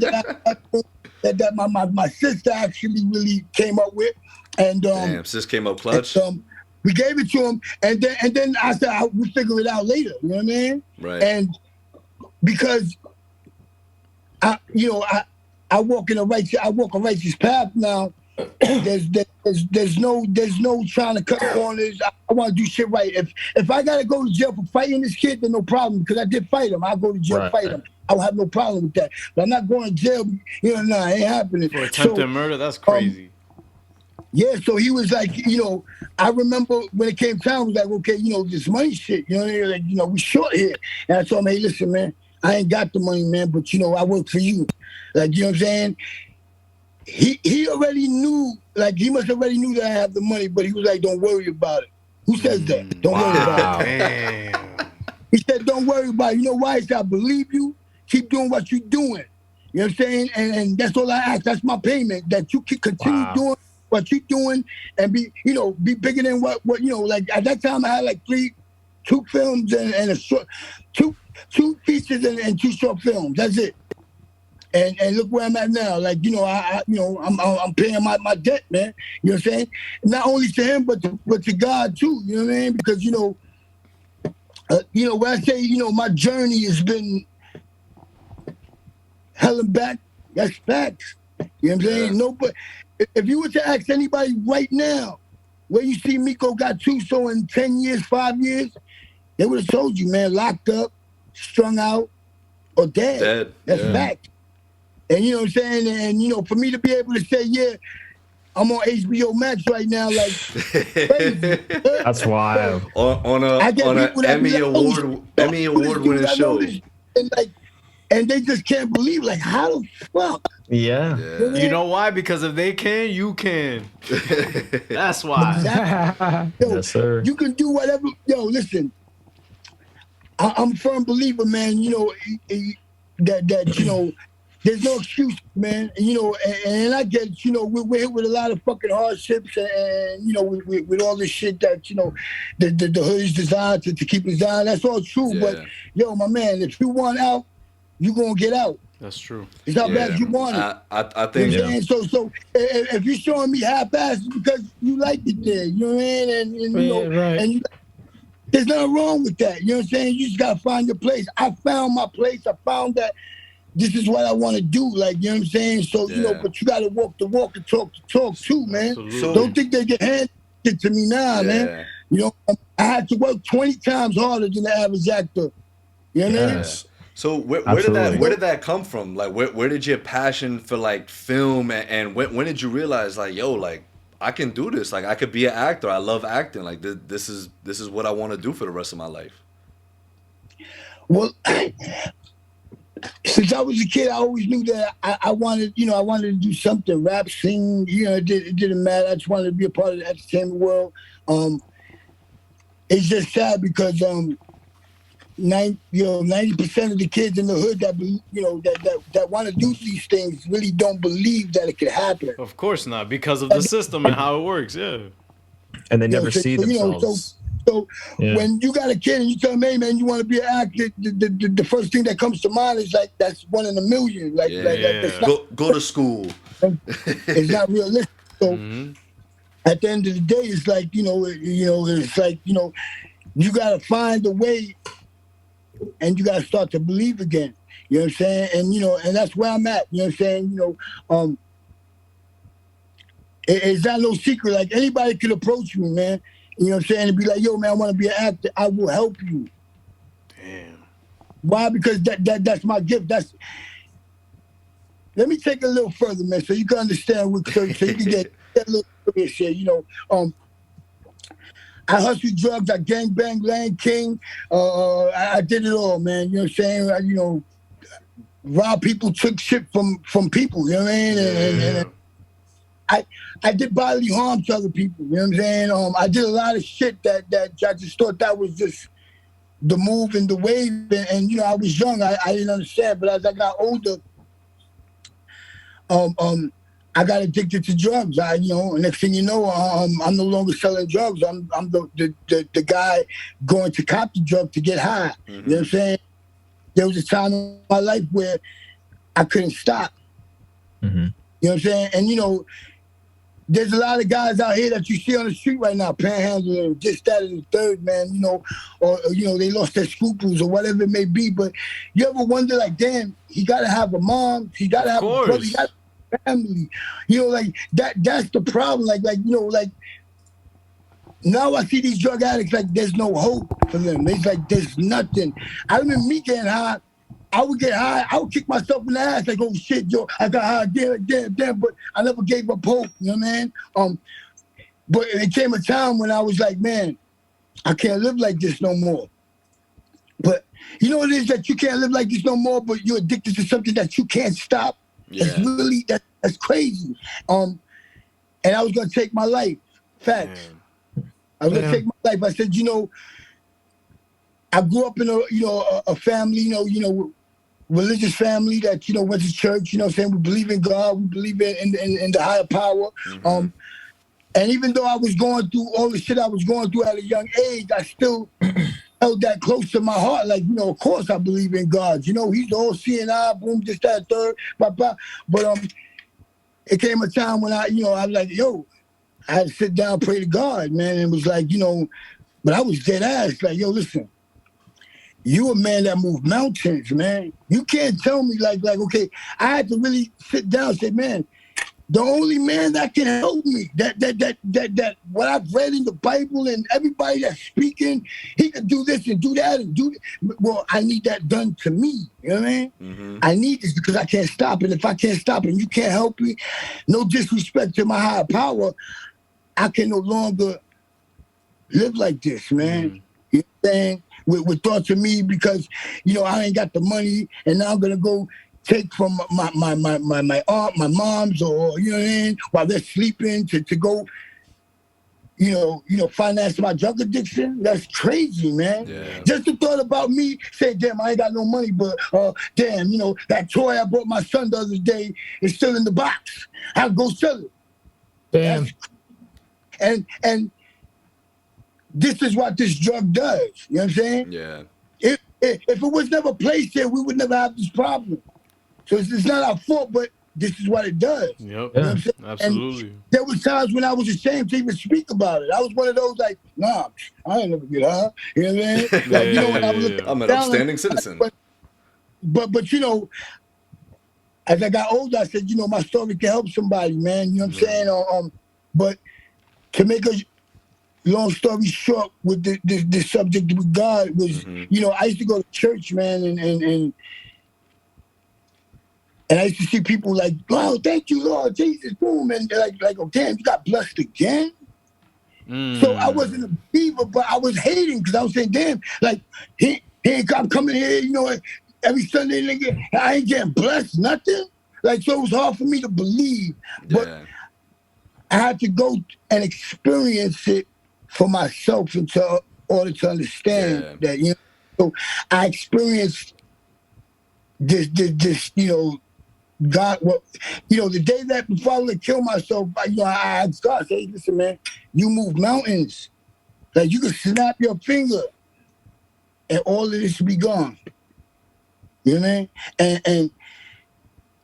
[SPEAKER 4] that my sister actually really came up with. And
[SPEAKER 1] damn, sis came up clutch.
[SPEAKER 4] And, we gave it to him, and then I said we'll figure it out later. You know what I mean?
[SPEAKER 1] Right.
[SPEAKER 4] And because I walk a righteous path now. There's no trying to cut corners. I want to do shit right. If I gotta go to jail for fighting this kid, then no problem, because I did fight him. I'll go to jail and fight him. I will have no problem with that. But I'm not going to jail. You know, nah, it ain't happening.
[SPEAKER 2] For attempted murder, that's crazy.
[SPEAKER 4] Yeah, so he was like, you know, I remember when it came time, I was like, okay, you know, this money shit, you know, like, you know, we short here. And I told him, hey, listen, man, I ain't got the money, man, but, you know, I work for you. Like, you know what I'm saying? He already knew, like, he must already knew that I have the money, but he was like, don't worry about it. Who says that? Don't worry about it.
[SPEAKER 2] Damn.
[SPEAKER 4] He said, don't worry about it. You know why? He said, I believe you. Keep doing what you're doing. You know what I'm saying? And that's all I ask. That's my payment, that you can continue doing what you're doing and be bigger than what you know, like at that time I had like two films and a short, two features and 2 short films. That's it. And look where I'm at now. Like, you know, I'm paying my debt, man. You know what I'm saying? Not only to him, but to God too. You know what I mean? Because, you know, when I say, you know, my journey has been hell and back, that's facts. You know what I'm saying? Nobody. If you were to ask anybody right now, where you see Meeko Gattuso in 10 years, 5 years, they would have told you, man, locked up, strung out, or dead. That's fact. And you know what I'm saying? And, you know, for me to be able to say, yeah, I'm on HBO Max right now, like, crazy.
[SPEAKER 3] That's wild.
[SPEAKER 1] On an Emmy award-winning show.
[SPEAKER 4] And they just can't believe, like, how the fuck?
[SPEAKER 3] Yeah.
[SPEAKER 2] You know why? Because if they can, you can. That's why.
[SPEAKER 4] Yo,
[SPEAKER 3] yes, sir.
[SPEAKER 4] You can do whatever. Yo, listen. I'm a firm believer, man. You know that you know there's no excuse, man. You know, and I get, you know, we're hit with a lot of fucking hardships, and you know, with all this shit that, you know, the hood is designed to keep us down. That's all true. But yo, my man, if you want out, you gonna get out.
[SPEAKER 2] That's true.
[SPEAKER 4] It's how bad you want it.
[SPEAKER 1] I think.
[SPEAKER 4] You know what I'm saying? So if you're showing me half-assed because you like it there, you know what I mean? And you know, and there's nothing wrong with that. You know what I'm saying? You just gotta find your place. I found my place. I found that this is what I want to do. Like, you know what I'm saying? So you know, but you gotta walk the walk and talk the talk too, man.
[SPEAKER 2] Absolutely.
[SPEAKER 4] Don't think they can hand it to me now, man. You know, I had to work 20 times harder than the average actor. You know what I mean?
[SPEAKER 1] So where did that come from? Like, where did your passion for like film and when did you realize, like, yo, like, I can do this, like, I could be an actor, I love acting, like, this is what I want to do for the rest of my life?
[SPEAKER 4] Well, since I was a kid, I always knew that I wanted to do something, rap, sing, you know, it didn't matter. I just wanted to be a part of the entertainment world. It's just sad because 90% of the kids in the hood that want to do these things really don't believe that it could happen.
[SPEAKER 2] Of course not, because of the system and how it works. Yeah.
[SPEAKER 3] And they never see themselves.
[SPEAKER 4] So when you got a kid and you tell them, hey man, you want to be an actor, the first thing that comes to mind is like, that's 1 in a million. Like,
[SPEAKER 1] go to school.
[SPEAKER 4] It's not realistic. So at the end of the day, it's like, it's like, you gotta find a way, and you gotta start to believe again. You know what I'm saying? And and that's where I'm at. You know what I'm saying? It's not no secret. Like anybody could approach me, man. You know what I'm saying? And be like, yo, man, I want to be an actor. I will help you.
[SPEAKER 2] Damn.
[SPEAKER 4] Why? Because that's my gift. Let me take it a little further, man, so you can understand so you can get a little shit. I hustled drugs, I gangbanged, Land King. I did it all, man. You know what I'm saying? Robbed people, took shit from people. You know what I mean? And I did bodily harm to other people. You know what I'm saying? I did a lot of shit that I just thought that was just the move and the wave. And I was young. I didn't understand. But as I got older, I got addicted to drugs. Next thing you know, I'm no longer selling drugs. I'm the guy going to cop the drug to get high. Mm-hmm. You know what I'm saying? There was a time in my life where I couldn't stop. Mm-hmm. You know what I'm saying? And there's a lot of guys out here that you see on the street right now, panhandling, just that and the third, man, or they lost their scruples or whatever it may be. But you ever wonder, like, damn, he got to have a mom, he got to have a brother, he got to have a family. Like, that's the problem. Like, now I see these drug addicts, like, there's no hope for them. It's like, there's nothing. I remember me getting high. I would get high. I would kick myself in the ass like, oh, shit, yo, I got high, damn. But I never gave up hope, you know what I mean? But it came a time when I was like, man, I can't live like this no more. But you know what it is that you can't live like this no more, but you're addicted to something that you can't stop? Yeah. It's really, that's crazy. And I was going to take my life. Facts. Man. I was going to take my life. I said, I grew up in a family, religious family that went to church. You know what I'm saying? We believe in God. We believe in the higher power. Mm-hmm. And even though I was going through all the shit I was going through at a young age, I still held that close to my heart. Like, of course I believe in God. He's the all-seeing eye, boom, this, that, third, blah, blah. But it came a time when I was like, yo, I had to sit down, pray to God, man. And it was like, but I was dead ass. Like, yo, listen. You a man that moved mountains, man. You can't tell me like, okay, I had to really sit down and say, man, the only man that can help me, that what I've read in the Bible and everybody that's speaking, he can do this and do that and do that. Well, I need that done to me. You know what I mean? Mm-hmm. I need this because I can't stop it. If I can't stop it and you can't help me, no disrespect to my higher power, I can no longer live like this, man. Mm-hmm. You know what I'm saying? With thoughts of me because, I ain't got the money and now I'm going to go take from my aunt, my mom's or, you know what I mean, while they're sleeping to go, finance my drug addiction. That's crazy, man. Yeah. Just the thought about me saying, damn, I ain't got no money, but damn, that toy I bought my son the other day is still in the box. I'll go sell it.
[SPEAKER 3] Damn.
[SPEAKER 4] And this is what this drug does. You know what I'm saying?
[SPEAKER 1] Yeah.
[SPEAKER 4] If it was never placed there, we would never have this problem. So it's not our fault, but this is what it does.
[SPEAKER 2] Yep.
[SPEAKER 4] You know what I'm saying?
[SPEAKER 2] Absolutely.
[SPEAKER 4] And there was times when I was ashamed to even speak about it. I was one of those like, nah, I ain't never get high. You know what I mean?
[SPEAKER 1] I'm an upstanding citizen.
[SPEAKER 4] But as I got older, I said, my story can help somebody, man. You know what I'm saying? But to make a long story short, with the subject with God was, I used to go to church, man, and I used to see people like, wow, thank you, Lord Jesus, boom, and like, oh, damn, you got blessed again? So I wasn't a believer, but I was hating because I was saying, damn, like, I'm coming here, every Sunday, nigga, I ain't getting blessed, nothing. Like, so it was hard for me to believe, but I had to go and experience it for myself in order to understand that, so I experienced this, God, the day that before I would kill myself, I asked God, I said, listen, man, you move mountains. Like, you can snap your finger and all of this will be gone. You know what I mean? And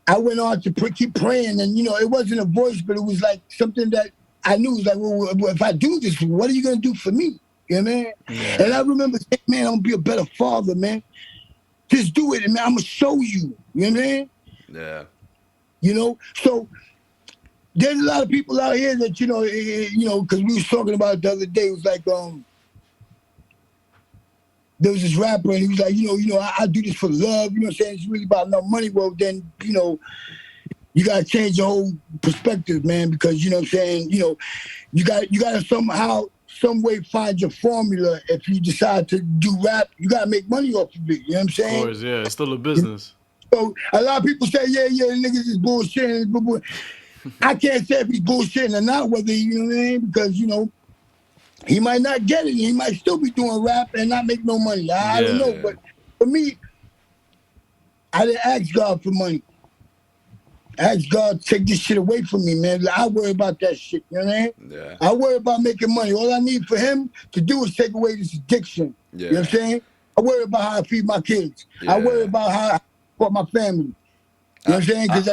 [SPEAKER 4] I went on to keep praying, and, it wasn't a voice, but it was like something that I knew. It was like, well, if I do this, what are you going to do for me? You know You know what I mean? Yeah. And I remember saying, man, I'm gonna be a better father, man. Just do it, and man, I'm gonna show you. You know what I mean?
[SPEAKER 1] Yeah.
[SPEAKER 4] You know, so there's a lot of people out here that because we was talking about it the other day. It was like, there was this rapper, and he was like, I do this for love. You know what I'm saying? It's really about no money. Well, then, you gotta change your whole perspective, man, because you know what I'm saying. You gotta somehow, some way find your formula. If you decide to do rap, you gotta make money off of it. You know what I'm saying?
[SPEAKER 2] Of course, yeah, it's still a business.
[SPEAKER 4] So a lot of people say, yeah, niggas is bullshitting. I can't say if he's bullshitting or not, whether, you know what I mean? Because, he might not get it. He might still be doing rap and not make no money. I don't know. But for me, I didn't ask God for money. I asked God to take this shit away from me, man. I worry about that shit, you know what I mean?
[SPEAKER 1] Yeah.
[SPEAKER 4] I worry about making money. All I need for him to do is take away this addiction. Yeah. You know what I'm saying? I worry about how I feed my kids. Yeah. I worry about how I support my family. You know what I'm saying? Because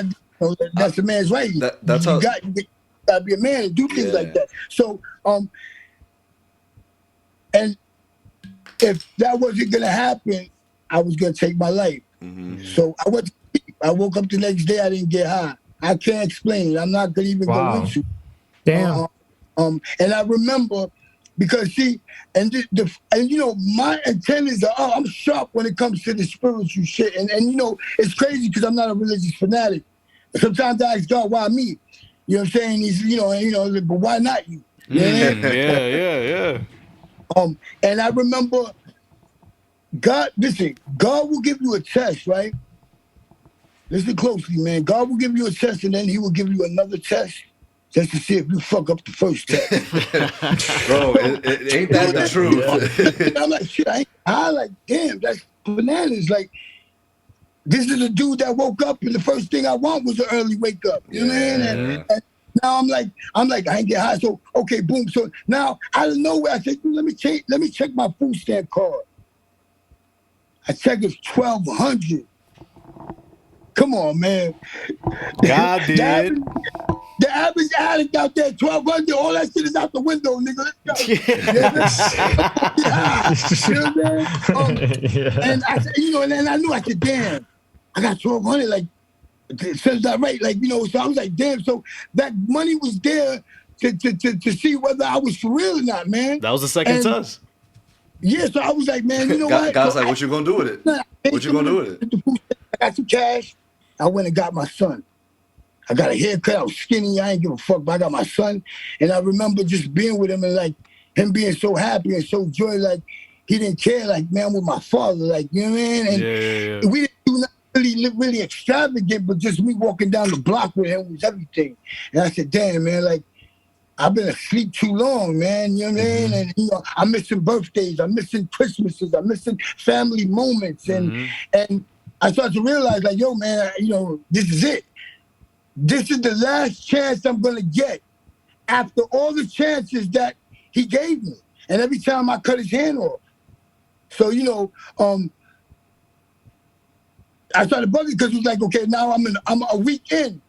[SPEAKER 4] that's a man's right. You gotta be a man and do things like that. So, and if that wasn't gonna happen, I was gonna take my life. Mm-hmm. So I went to sleep. I woke up the next day. I didn't get high. I can't explain it. I'm not gonna even go into it.
[SPEAKER 5] Damn.
[SPEAKER 4] And I remember because and my antennas are I'm sharp when it comes to the spiritual shit. And it's crazy because I'm not a religious fanatic. Sometimes I ask God, why me? You know what I'm saying? He's but why not you? You know what I mean?
[SPEAKER 2] Yeah.
[SPEAKER 4] And I remember God will give you a test, right? Listen closely, man. God will give you a test, and then he will give you another test just to see if you fuck up the first test.
[SPEAKER 1] Bro, it ain't that the truth?
[SPEAKER 4] I'm like, shit, I like, damn, that's bananas. Like, this is a dude that woke up, and the first thing I want was an early wake up. You know what I mean? And now I'm like, I ain't get high. So, okay, boom. So now, out of nowhere, I said, let me check my food stamp card. I check it's 1,200. Come on, man.
[SPEAKER 2] God did.
[SPEAKER 4] The average addict out there, 1,200. All that shit is out the window, nigga. Let's go. You know what I'm saying? And I said, and then I knew, I said, damn, I got 1,200. Like, says that right? Like, so I was like, damn. So that money was there to see whether I was for real or not, man.
[SPEAKER 2] That was the second test.
[SPEAKER 4] Yeah, so I was like, man, you know what?
[SPEAKER 1] God's like, what you gonna do with it? What you gonna do with it?
[SPEAKER 4] I got some cash. I went and got my son. I got a haircut. I was skinny. I ain't give a fuck. But I got my son. And I remember just being with him and like him being so happy and so joyous. Like he didn't care. Like, man, with my father. Like, you know what I mean? And we didn't do nothing really extravagant, but just me walking down the block with him was everything. And I said, damn, man, like, I've been asleep too long, man. You know what I mean? And I'm missing birthdays, I'm missing Christmases, I'm missing family moments, and I started to realize, like, yo, man, this is it. This is the last chance I'm gonna get after all the chances that he gave me, and every time I cut his hand off. So I started bugging because it was like, okay, now I'm a week in.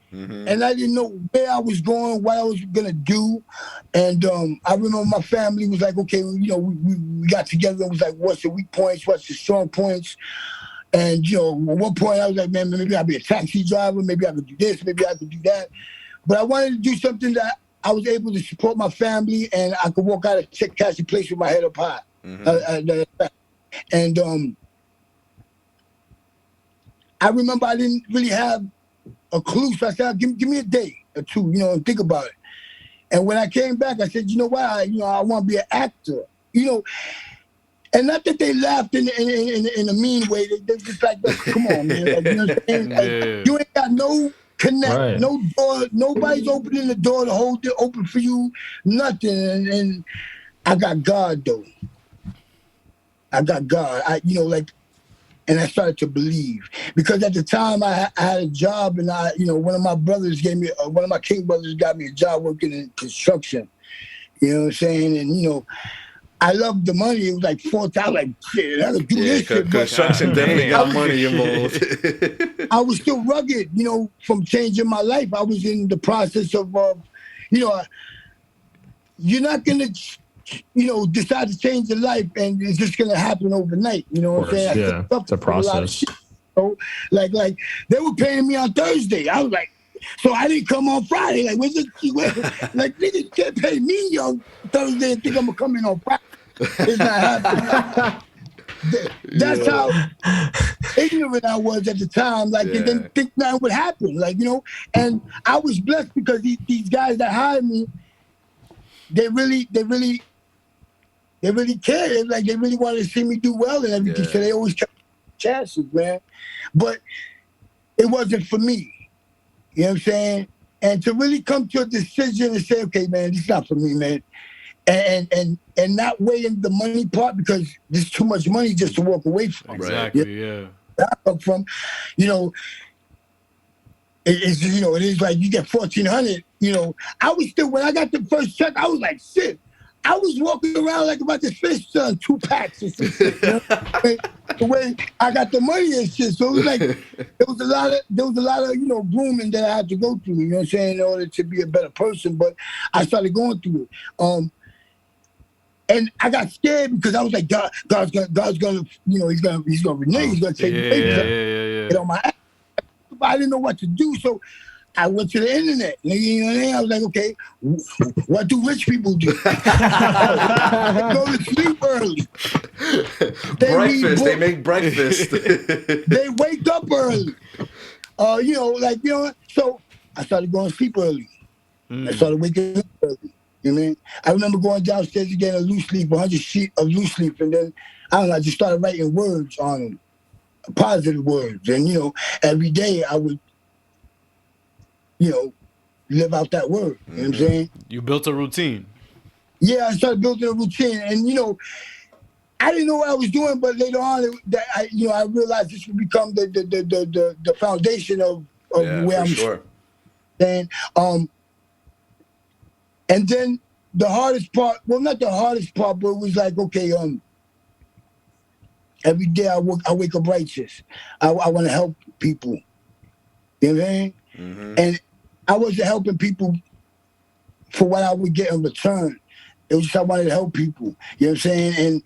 [SPEAKER 4] And I didn't know where I was going, what I was gonna do, and I remember my family was like, okay, we got together and was like, what's the weak points, what's the strong points, and at one point I was like, man, maybe I'll be a taxi driver, maybe I could do this, maybe I could do that, but I wanted to do something that I was able to support my family and I could walk out of Cassie Place with my head up high, and I remember I didn't really have a clue. So I said, give me a day or two, and think about it. And when I came back, I said, you know what? I want to be an actor, And not that they laughed in a mean way. They're just like, come on, man. Like, you know what I'm saying? Like, you ain't got no connect, no door. Nobody's opening the door to hold it open for you. Nothing. And I got God, though. I got God. And I started to believe because at the time I had a job, and one of my brothers one of my King brothers got me a job working in construction. You know what I'm saying? And I loved the money. It was like $4,000. Like, shit, I could do this shit.
[SPEAKER 1] Construction definitely got money involved.
[SPEAKER 4] I was still rugged, from changing my life. I was in the process of, you're not gonna decide to change your life and it's just gonna happen overnight. You know what I'm saying?
[SPEAKER 3] Yeah, it's a process.
[SPEAKER 4] So, like they were paying me on Thursday. I was like, so I didn't come on Friday. Like, like niggas can't pay me on Thursday and think I'm gonna come in on Friday. It's not happening. That's how ignorant I was at the time. Like, and didn't think nothing would happen. Like, and I was blessed because these guys that hired me, they really cared. Like, they really wanted to see me do well and everything. So they always kept chances, man. But it wasn't for me. You know what I'm saying? And to really come to a decision and say, okay, man, this is not for me, man. And not weighing the money part because there's too much money just to walk away from.
[SPEAKER 2] Exactly, yeah.
[SPEAKER 4] From, it is like you get $1,400. I was still, when I got the first check, I was like, shit. I was walking around like about to fish 2 packs or something. The way I got the money and shit. So it was like there was a lot of grooming that I had to go through, you know what I'm saying, in order to be a better person. But I started going through it. And I got scared because I was like, God's gonna he's gonna renege, he's gonna take me away. Get on my ass. But I didn't know what to do, so I went to the internet. You know what I mean? I was like, okay, what do rich people do? They go to sleep early.
[SPEAKER 1] They make breakfast.
[SPEAKER 4] They wake up early. So I started going to sleep early. I started waking up early. You know what I mean? I remember going downstairs to get a loose leaf, 100 sheet of loose leaf, and then I just started writing words on them, positive words. And every day I would live out that word. You know what I'm saying?
[SPEAKER 2] You built a routine.
[SPEAKER 4] Yeah, I started building a routine. And, I didn't know what I was doing, but later on, I realized this would become the foundation of where I'm
[SPEAKER 1] sure.
[SPEAKER 4] saying. And then the hardest part, well, not the hardest part, but it was like, okay, every day I wake up righteous. I want to help people. You know what I mean? Mm-hmm. And I wasn't helping people for what I would get in return. It was just I wanted to help people. You know what I'm saying? And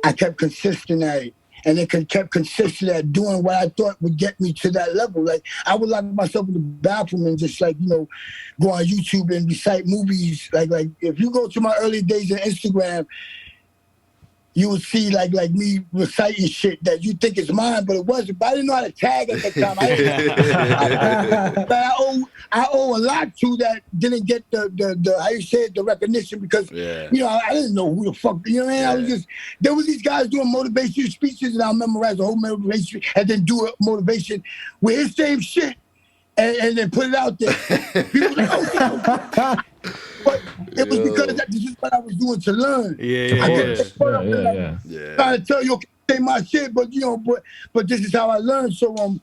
[SPEAKER 4] I kept consistent at it. And then kept consistent at doing what I thought would get me to that level. Like, I would lock myself in the bathroom and just, like, go on YouTube and recite movies. Like if you go to my early days on Instagram, you would see like me reciting shit that you think is mine, but it wasn't. But I didn't know how to tag at that time. I owe a lot to that didn't get the how you say it, the recognition because I didn't know who the fuck, you know what I mean? I was just, there was these guys doing motivational speeches and I'll memorize the whole motivation and then do a motivation with his same shit and then put it out there. People like, oh, but it was because this is what I was doing to learn. Trying to tell you, okay, say my shit, but but this is how I learned. So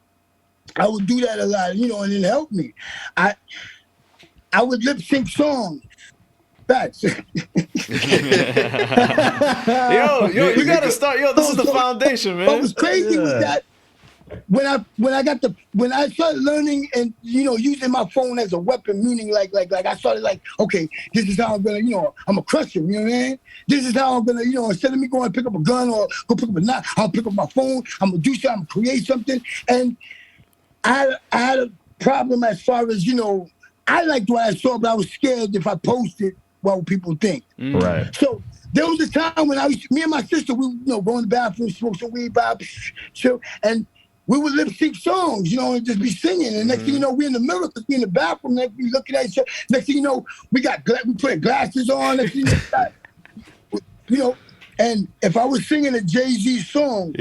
[SPEAKER 4] I would do that a lot, and it helped me. I would lip sync songs. Facts.
[SPEAKER 2] yo, you gotta start. This is the foundation, man.
[SPEAKER 4] What was crazy was that when I started learning and using my phone as a weapon, meaning like I started like, okay, this is how I'm gonna I'm gonna crush him, you know what I mean? This is how I'm gonna instead of me going to pick up a gun or go pick up a knife, I'll pick up my phone, I'm gonna do something, I'm gonna create something. And I had a problem as far as I liked what I saw, but I was scared if I posted what would people think.
[SPEAKER 3] Right.
[SPEAKER 4] So there was a time when me and my sister, we go in the bathroom, smoke some weed, chill, and we would lip sync songs, and just be singing. And next thing you know, we in the mirror, because we in the bathroom, next we looking at each other. Next thing you know, we put glasses on. Next thing you know, and if I was singing a Jay-Z song,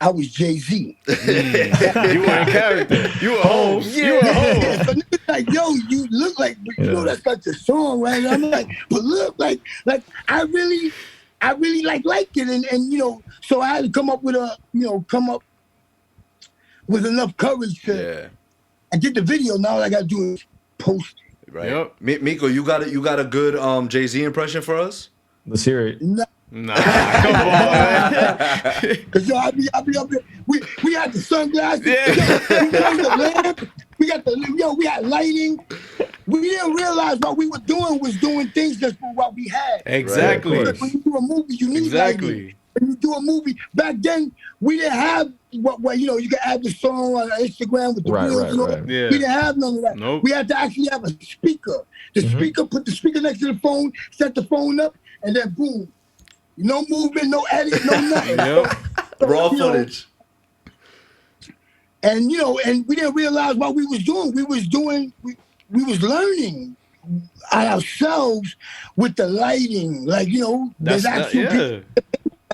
[SPEAKER 4] I was Jay-Z.
[SPEAKER 2] You were in character. You were home. You were home.
[SPEAKER 4] So niggas like, yo, you look like, but that's not the song, right? And I'm like, but look, like I really liked it, and so I had to come up with enough courage to. I did the video. Now all I gotta do is post it.
[SPEAKER 1] Right. Yep. Meeko, you got a good Jay-Z impression for us?
[SPEAKER 3] Let's hear it.
[SPEAKER 2] Nah, come on, man.
[SPEAKER 4] Cause I'll be up there. We had the sunglasses.
[SPEAKER 2] Yeah.
[SPEAKER 4] We got the lamp. We had lighting. we didn't realize what we were doing was doing things just for what we had.
[SPEAKER 2] Exactly.
[SPEAKER 3] Right,
[SPEAKER 4] Because when you do a movie, you need
[SPEAKER 2] Exactly.
[SPEAKER 4] lighting. When you do a movie, back then we didn't have what you know. You could add the song on Instagram with the
[SPEAKER 3] Right,
[SPEAKER 4] reels
[SPEAKER 3] right,
[SPEAKER 4] and all.
[SPEAKER 3] right.
[SPEAKER 2] Yeah.
[SPEAKER 4] We didn't have none of that.
[SPEAKER 2] Nope.
[SPEAKER 4] We had to actually have a speaker. The speaker, put the speaker next to the phone, set the phone up, and then boom, no movement, no edit, no nothing.
[SPEAKER 2] Yep.
[SPEAKER 1] Raw
[SPEAKER 4] you know,
[SPEAKER 1] footage.
[SPEAKER 4] And you know, and we didn't realize what we was doing. We was learning ourselves with the lighting. Like, you know, there's actual people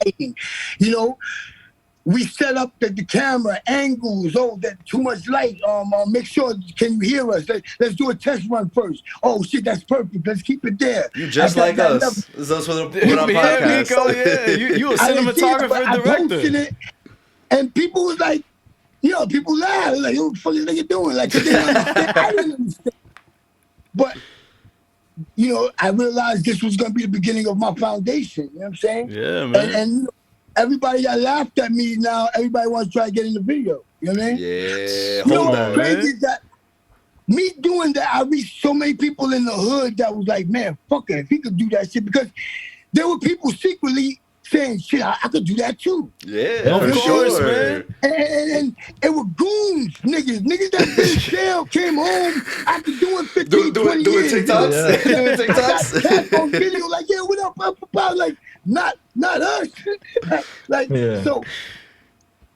[SPEAKER 4] lighting. You know, we set up the camera angles. Oh, that too much light. Make sure, can you hear us? Let's do a test run first. Oh shit, that's perfect. Let's keep it there.
[SPEAKER 1] You just like us. This is us with our podcast.
[SPEAKER 2] Meeko, yeah. You a cinematographer, director.
[SPEAKER 4] It, and people was like, you know, people laugh. Like, what the fuck is nigga doing? Like, 'cause they didn't understand. I didn't understand. But, you know, I realized this was going to be the beginning of my foundation. You know what I'm saying?
[SPEAKER 2] Yeah, man.
[SPEAKER 4] And you know, everybody that laughed at me now, everybody wants to try to get in the video. You know what I mean?
[SPEAKER 1] Yeah,
[SPEAKER 4] You know
[SPEAKER 1] hold
[SPEAKER 4] what's
[SPEAKER 1] on.
[SPEAKER 4] crazy is that me doing that, I reached so many people in the hood that was like, man, fuck it, if he could do that shit. Because there were people secretly saying, shit, I could do that too.
[SPEAKER 1] Yeah,
[SPEAKER 2] Of
[SPEAKER 1] for
[SPEAKER 2] course,
[SPEAKER 1] sure.
[SPEAKER 2] man.
[SPEAKER 4] And it were goons, niggas that been in jail, came home after doing 15, 20
[SPEAKER 1] Doing
[SPEAKER 4] years.
[SPEAKER 1] TikToks. Doing
[SPEAKER 4] I got
[SPEAKER 1] TikToks.
[SPEAKER 4] cats on video like, yeah, what up, like, not us. Like, so,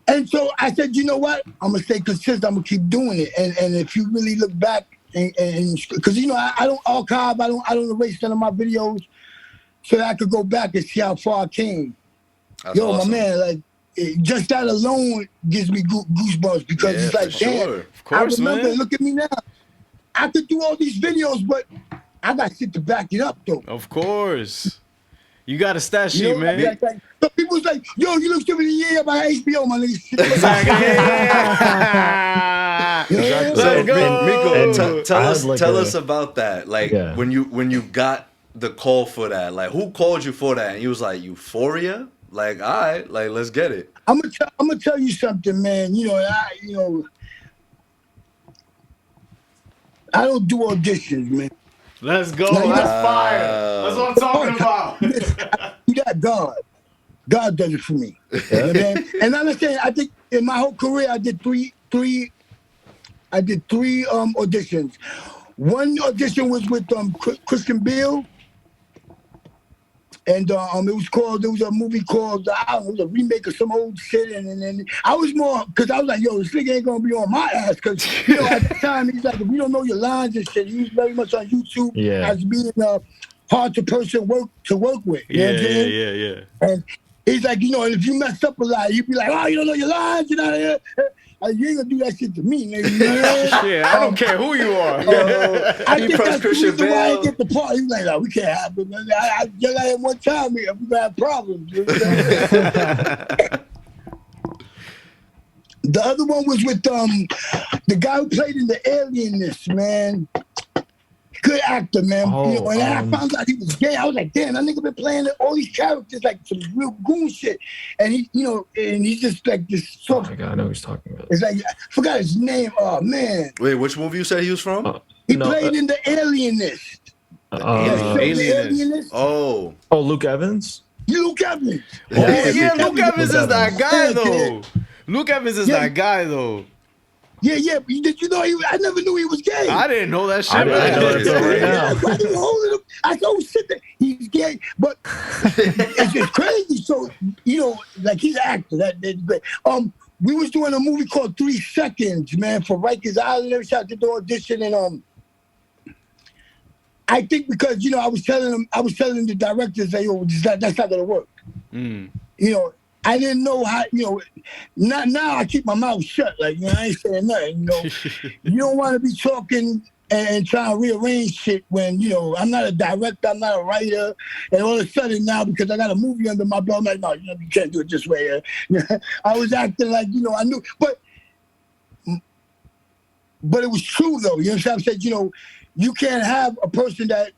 [SPEAKER 4] and so I said, you know what? I'm gonna stay consistent. I'm gonna keep doing it. And if you really look back, and because you know, I don't archive, I don't erase none of my videos, so that I could go back and see how far I came.
[SPEAKER 1] That's awesome.
[SPEAKER 4] My man, like, just that alone gives me goosebumps because it's like, damn,
[SPEAKER 2] Of course,
[SPEAKER 4] I remember,
[SPEAKER 2] man.
[SPEAKER 4] look at me now. I could do all these videos, but I got shit to back it up, though.
[SPEAKER 2] Of course. You got a stat
[SPEAKER 4] You
[SPEAKER 2] sheet,
[SPEAKER 4] know,
[SPEAKER 2] man.
[SPEAKER 4] like, so people was like, yo, you look stupid. Yeah, by HBO, my nigga.
[SPEAKER 2] Exactly.
[SPEAKER 1] So,
[SPEAKER 2] Let's go.
[SPEAKER 1] Meeko, tell us about that. Like, when you got the call for that, like, who called you for that? And he was like, Euphoria? Like, all right, like, let's get it.
[SPEAKER 4] I'm gonna tell you something, man. You know, I don't do auditions, man.
[SPEAKER 2] Let's go.
[SPEAKER 4] Now,
[SPEAKER 2] That's fire. That's what I'm talking about.
[SPEAKER 4] You got God. God does it for me. You know what I mean? And I'm saying, I think in my whole career, I did three auditions. One audition was with Christian Bale. And it was a movie called, I don't know, it was a remake of some old shit. And I was more, because I was like, yo, this nigga ain't going to be on my ass. Because, you know, at the time, he's like, if you don't know your lines and shit, he was very much on YouTube as being a hard to work with. You know what I'm saying?
[SPEAKER 2] Yeah.
[SPEAKER 4] And he's like, you know, if you mess up a lot, you'd be like, oh, you don't know your lines, you know? You ain't gonna do that shit to me, nigga. You know?
[SPEAKER 2] Yeah, I don't care who you are.
[SPEAKER 4] I think that's the reason why I get the part. He's like, no, we can't have it. I just had one time here. We're gonna have problems. You know what I'm saying? The other one was with the guy who played in The Alienist, man. Good actor, man. You know, and then I found out he was gay. I was like, damn, that nigga been playing all these characters like some real goon shit. And he, you know, and he's just like this. So,
[SPEAKER 3] oh my God, I know what he's talking about.
[SPEAKER 4] It's like, I forgot his name. Oh man.
[SPEAKER 1] Wait, which movie you said he was from?
[SPEAKER 4] He played in The Alienist.
[SPEAKER 2] Alienist.
[SPEAKER 1] Oh,
[SPEAKER 3] Luke Evans.
[SPEAKER 4] Luke Evans.
[SPEAKER 2] Oh yeah, Luke Evans is that guy though. Luke Evans is that guy though.
[SPEAKER 4] Yeah. Did you know I never knew he was gay.
[SPEAKER 2] I didn't know that shit.
[SPEAKER 3] I didn't know that right now.
[SPEAKER 4] I thought, shit, he's gay, but it's just crazy. So, you know, like he's an actor. That's great. We was doing a movie called 3 Seconds, man, for Rikers Island. I did the audition, and I think because, you know, I was telling the directors that, yo, that's not gonna work. You know, I didn't know how, you know, not now I keep my mouth shut. Like, you know, I ain't saying nothing, you know. You don't want to be talking and trying to rearrange shit when, you know, I'm not a director, I'm not a writer. And all of a sudden now, because I got a movie under my belt, I'm like, no, you know, you can't do it this way. I was acting like, you know, I knew. But it was true, though. You know what I'm saying? You know, you can't have a person that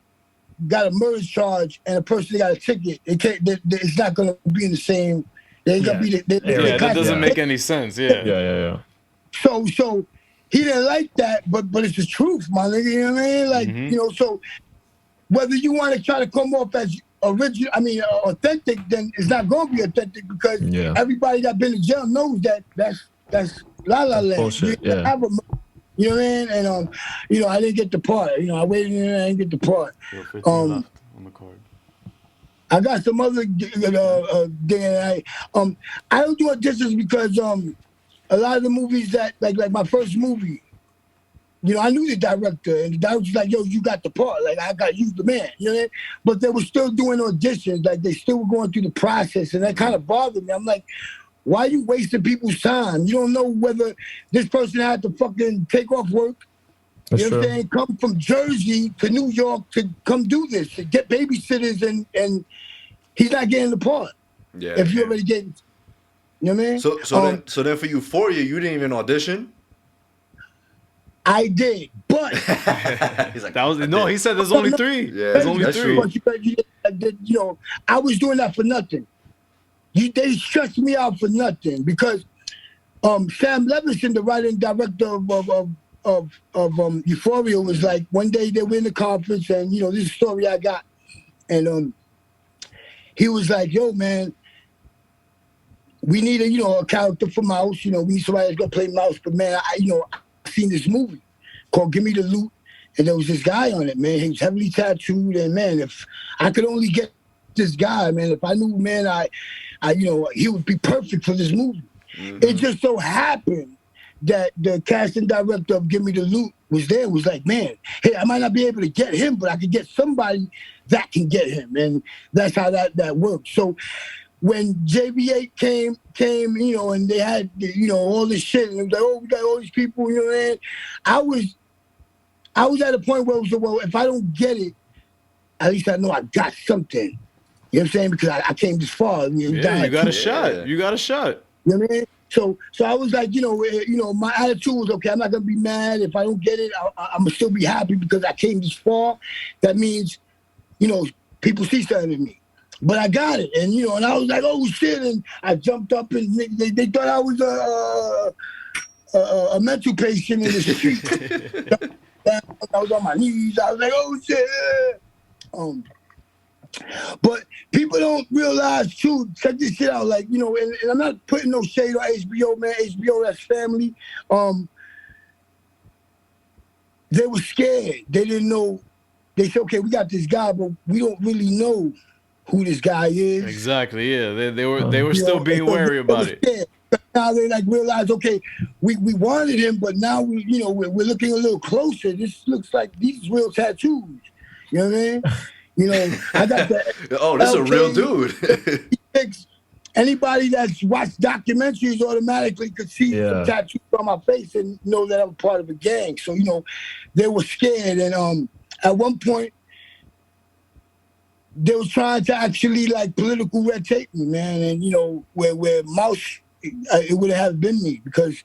[SPEAKER 4] got a murder charge and a person that got a ticket. It's not going to be in the same. They ain't gonna be
[SPEAKER 2] that doesn't make any sense. Yeah.
[SPEAKER 4] So he didn't like that, but it's the truth, my nigga. You know what I mean? Like, you know, so whether you want to try to come off as original, authentic, then it's not going to be authentic because everybody that been in jail knows that's la la land.
[SPEAKER 3] Bullshit.
[SPEAKER 4] You know what I mean? And you know, I didn't get the part. You know, I waited and I didn't get the part.
[SPEAKER 2] Left on the card.
[SPEAKER 4] I got some other thing. I don't do auditions because a lot of the movies that like my first movie, you know, I knew the director, and the director was like, yo, you got the part. Like, I got you the man. You know what I mean? But they were still doing auditions. Like, they still were going through the process, and that kind of bothered me. I'm like, why are you wasting people's time? You don't know whether this person had to fucking take off work.
[SPEAKER 3] That's
[SPEAKER 4] you know what I'm
[SPEAKER 3] true.
[SPEAKER 4] saying? Come from Jersey to New York to come do this, to get babysitters, and he's not getting the part.
[SPEAKER 1] Yeah.
[SPEAKER 4] If you already get, you know what I mean?
[SPEAKER 1] So then for Euphoria, you didn't even audition?
[SPEAKER 4] I did, but
[SPEAKER 1] He's like,
[SPEAKER 2] he said there's only 3.
[SPEAKER 1] Yeah,
[SPEAKER 2] There's only
[SPEAKER 1] that's
[SPEAKER 2] 3.
[SPEAKER 1] true.
[SPEAKER 4] You know, I was doing that for nothing. They stressed me out for nothing because Sam Levinson, the writer and director of Euphoria, was like, one day they were in the conference, and you know, this is a story I got, and he was like, yo, man, we need a character for Mouse. You know, we need somebody that's gonna play Mouse. But man, I seen this movie called Give Me the Loot, and there was this guy on it, man. He was heavily tattooed, and man, if I could only get this guy, man, if I knew, man, he would be perfect for this movie. It just so happened that the casting director of Give Me the Loot was there. Was like, man, hey, I might not be able to get him, but I could get somebody that can get him, and that's how that works. So when JV8 came, you know, and they had, you know, all this shit, and it was like, oh, we got all these people, you know, and I was at a point where it was like, well, if I don't get it, at least I know I got something. You know what I'm saying? Because I came this far.
[SPEAKER 2] You got a shot. You got a shot.
[SPEAKER 4] You know what I mean? So I was like, you know, my attitude was, okay, I'm not gonna be mad if I don't get it. I'm gonna still be happy because I came this far. That means, you know, people see something in me. But I got it, and you know, and I was like, oh shit, and I jumped up, and they thought I was a mental patient in the street. I was on my knees. I was like, oh shit. But people don't realize too. Check this shit out, like, you know, and I'm not putting no shade on HBO, man. HBO, that's family. They were scared. They didn't know. They said, okay, we got this guy, but we don't really know who this guy is.
[SPEAKER 2] Exactly. Yeah, they were still being wary about it.
[SPEAKER 4] Scared. Now they like realize, okay, we wanted him, but now we're looking a little closer. This looks like these real tattoos. You know what I mean? You know, I got that.
[SPEAKER 1] Oh, this is a real dude.
[SPEAKER 4] Anybody that's watched documentaries automatically could see the tattoos on my face and know that I'm part of a gang. So, you know, they were scared. And at one point, they was trying to actually like political red tape me, man. And, you know, where Mouse, it would have been me because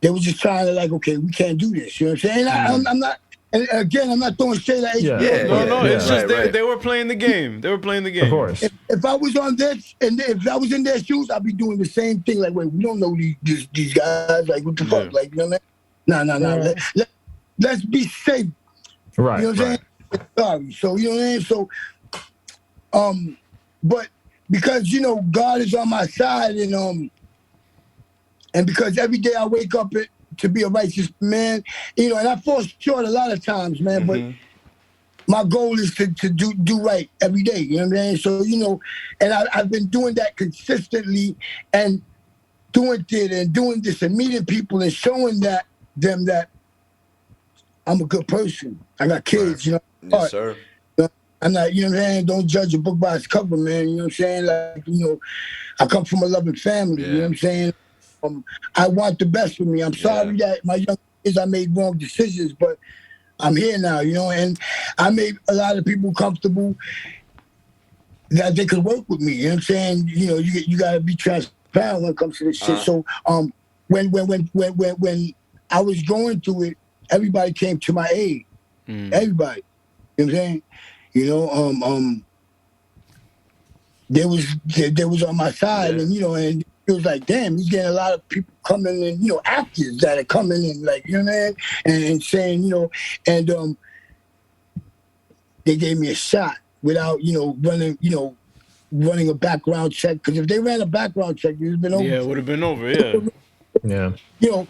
[SPEAKER 4] they were just trying to like, okay, we can't do this. You know what I'm saying? I'm not. And again, I'm not throwing shade at HBO.
[SPEAKER 2] No, it's just they were playing the game. They were playing the game.
[SPEAKER 3] Of course.
[SPEAKER 4] If I was on this, and if I was in their shoes, I'd be doing the same thing. Like, wait, we don't know these guys. Like, what the fuck? Like, you know what I mean? No. Let's be safe.
[SPEAKER 3] Right.
[SPEAKER 4] You know what I'm saying? Sorry. So, you know what I mean? So, but because, you know, God is on my side, and because every day I wake up to be a righteous man, you know, and I fall short a lot of times, man, but my goal is to do right every day, you know what I'm saying? So, you know, and I've been doing that consistently and doing this and meeting people and showing them that I'm a good person. I got kids, you know.
[SPEAKER 1] Yes, sir.
[SPEAKER 4] I'm not, you know what I'm saying? Don't judge a book by its cover, man. You know what I'm saying? Like, you know, I come from a loving family, you know what I'm saying? I want the best for me. I'm sorry that my young kids, I made wrong decisions, but I'm here now, you know, and I made a lot of people comfortable that they could work with me. You know what I'm saying? You know, you got to be transparent when it comes to this shit. So when I was going through it, everybody came to my aid. Everybody. You know what I'm saying? You know, they was on my side, and you know, and it was like, damn, he's getting a lot of people coming in, you know, actors that are coming in, like, you know what I mean? And saying, you know, and they gave me a shot without, you know, running a background check. Because if they ran a background check, it would have been over.
[SPEAKER 2] Yeah, it would have been over, yeah.
[SPEAKER 3] Yeah.
[SPEAKER 4] You know,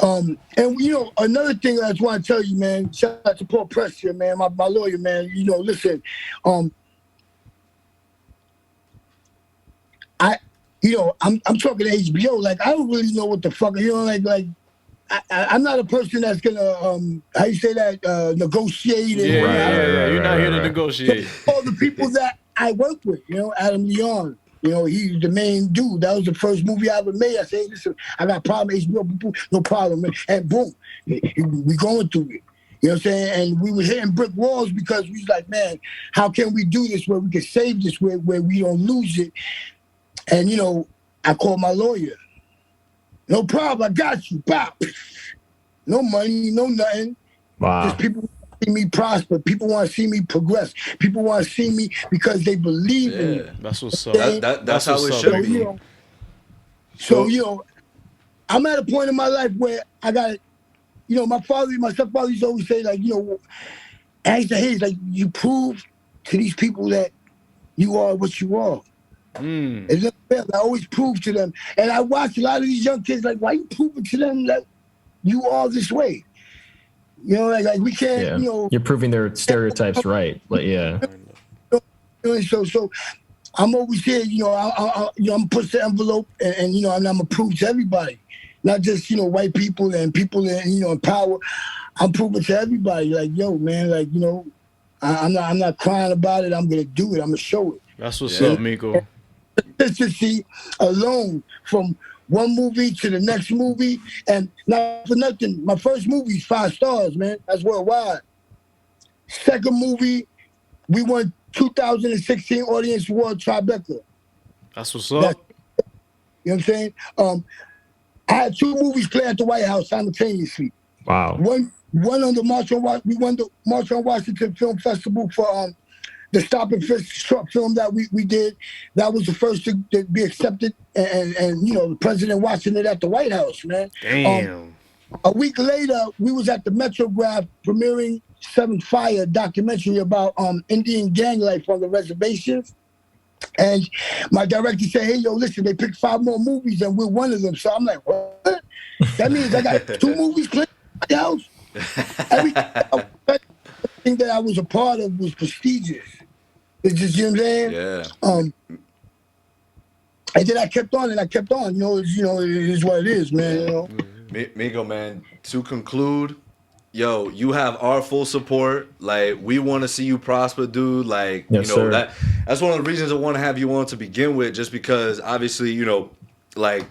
[SPEAKER 4] and you know, another thing I just want to tell you, man, shout out to Paul Preston, man, my lawyer, man. You know, listen, I'm talking to HBO. Like, I don't really know what the fuck, you know, like I'm not a person that's gonna how you say that, negotiate. And,
[SPEAKER 2] Yeah, you're not here to negotiate.
[SPEAKER 4] All the people that I work with, you know, Adam Leon. You know, he's the main dude. That was the first movie I ever made. I said, hey, listen, I got a problem, HBO people, no problem, man. And boom, we going through it. You know what I'm saying? And we were hitting brick walls because we was like, man, how can we do this where we can save this, where we don't lose it? And, you know, I called my lawyer. No problem, I got you. Pop. No money, no nothing.
[SPEAKER 3] Wow.
[SPEAKER 4] Just people see me prosper. People want to see me progress. People want to see me because they believe in me.
[SPEAKER 2] That's what's up.
[SPEAKER 1] That's how it should be.
[SPEAKER 4] You know, so, you know, I'm at a point in my life where I got, you know, my stepfather used to always say, like, you know, and he said, hey, like, you prove to these people that you are what you are. It's not fair. I always prove to them. And I watch a lot of these young kids, like, why you proving to them that you are this way? You know, like we can't, you know.
[SPEAKER 3] You're proving their stereotypes right. Like, yeah.
[SPEAKER 4] So I'm always here, you know, I'm push the envelope and you know, I'm gonna prove to everybody. Not just, you know, white people and people in, you know, in power. I'm proving to everybody, like, yo, man, like, you know, I'm not crying about it. I'm gonna do it. I'm gonna show it.
[SPEAKER 2] That's what's up, Meeko.
[SPEAKER 4] Consistency alone from one movie to the next movie, and not for nothing, my first movie is 5 stars, man. That's worldwide. Second movie, we won 2016 Audience Award Tribeca.
[SPEAKER 2] That's what's up.
[SPEAKER 4] You know what I'm saying? I had 2 movies play at the White House simultaneously.
[SPEAKER 3] Wow.
[SPEAKER 4] One on the we won the March on Washington Film Festival for the Stop and Frisk short film that we did. That was the first to be accepted, and you know, the president watching it at the White House, man.
[SPEAKER 2] Damn.
[SPEAKER 4] A week later, we was at the Metrograph premiering Seventh Fire documentary about Indian gang life on the reservations. And my director said, hey, yo, listen, they picked 5 more movies and we're one of them. So I'm like, what? That means I got 2 movies playing at the house? Everything that I was a part of was prestigious. It's just, you know what I'm saying?
[SPEAKER 1] Yeah.
[SPEAKER 4] And then I kept on. You know, it is what it is, man. You know?
[SPEAKER 1] Meeko, man, to conclude, yo, you have our full support. Like, we want to see you prosper, dude. Like,
[SPEAKER 3] yes,
[SPEAKER 1] you know,
[SPEAKER 3] sir.
[SPEAKER 1] that's one of the reasons I want to have you on to begin with, just because obviously, you know, like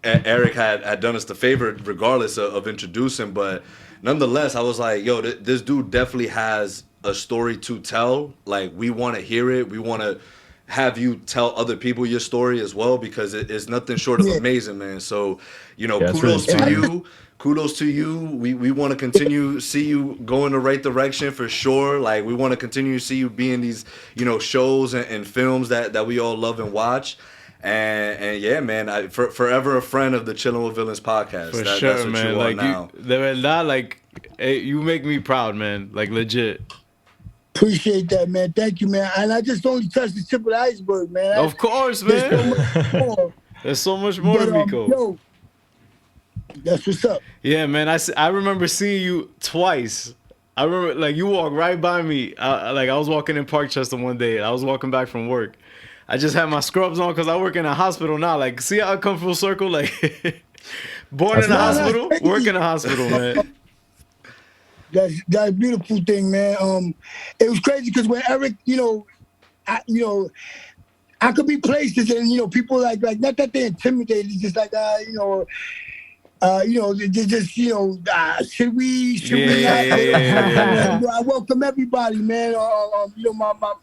[SPEAKER 1] Eric had done us the favor regardless of introducing, but nonetheless, I was like, yo, this dude definitely has a story to tell. Like, we want to hear it. We want to have you tell other people your story as well, because it's nothing short of amazing, man. So, you know, kudos to you. Kudos to you. We want to continue see you go in the right direction for sure. Like, we want to continue to see you be in these, you know, shows and films that we all love and watch. And yeah, man, forever a friend of the Chillin' with Villains podcast.
[SPEAKER 2] For
[SPEAKER 1] That's
[SPEAKER 2] sure,
[SPEAKER 1] what
[SPEAKER 2] man.
[SPEAKER 1] you are
[SPEAKER 2] Like,
[SPEAKER 1] now.
[SPEAKER 2] de verdad, like, hey, you make me proud, man. Like, legit.
[SPEAKER 4] Appreciate that, man. Thank you, man. And I just only touched the tip of the iceberg, man.
[SPEAKER 2] Of course, man. There's so much more, Meeko.
[SPEAKER 4] Yo, that's what's up.
[SPEAKER 2] Yeah, man. I remember seeing you twice. I remember, like, you walked right by me. I was walking in Parkchester one day. I was walking back from work. I just had my scrubs on because I work in a hospital now. Like, see how I come full circle? Like, born in a hospital, work in a hospital, man.
[SPEAKER 4] That's a beautiful thing, man. It was crazy because when Eric, I could be places and, you know, people like not that they're intimidated, it's just like, they just, should we not?
[SPEAKER 2] Yeah.
[SPEAKER 4] I welcome everybody, man. My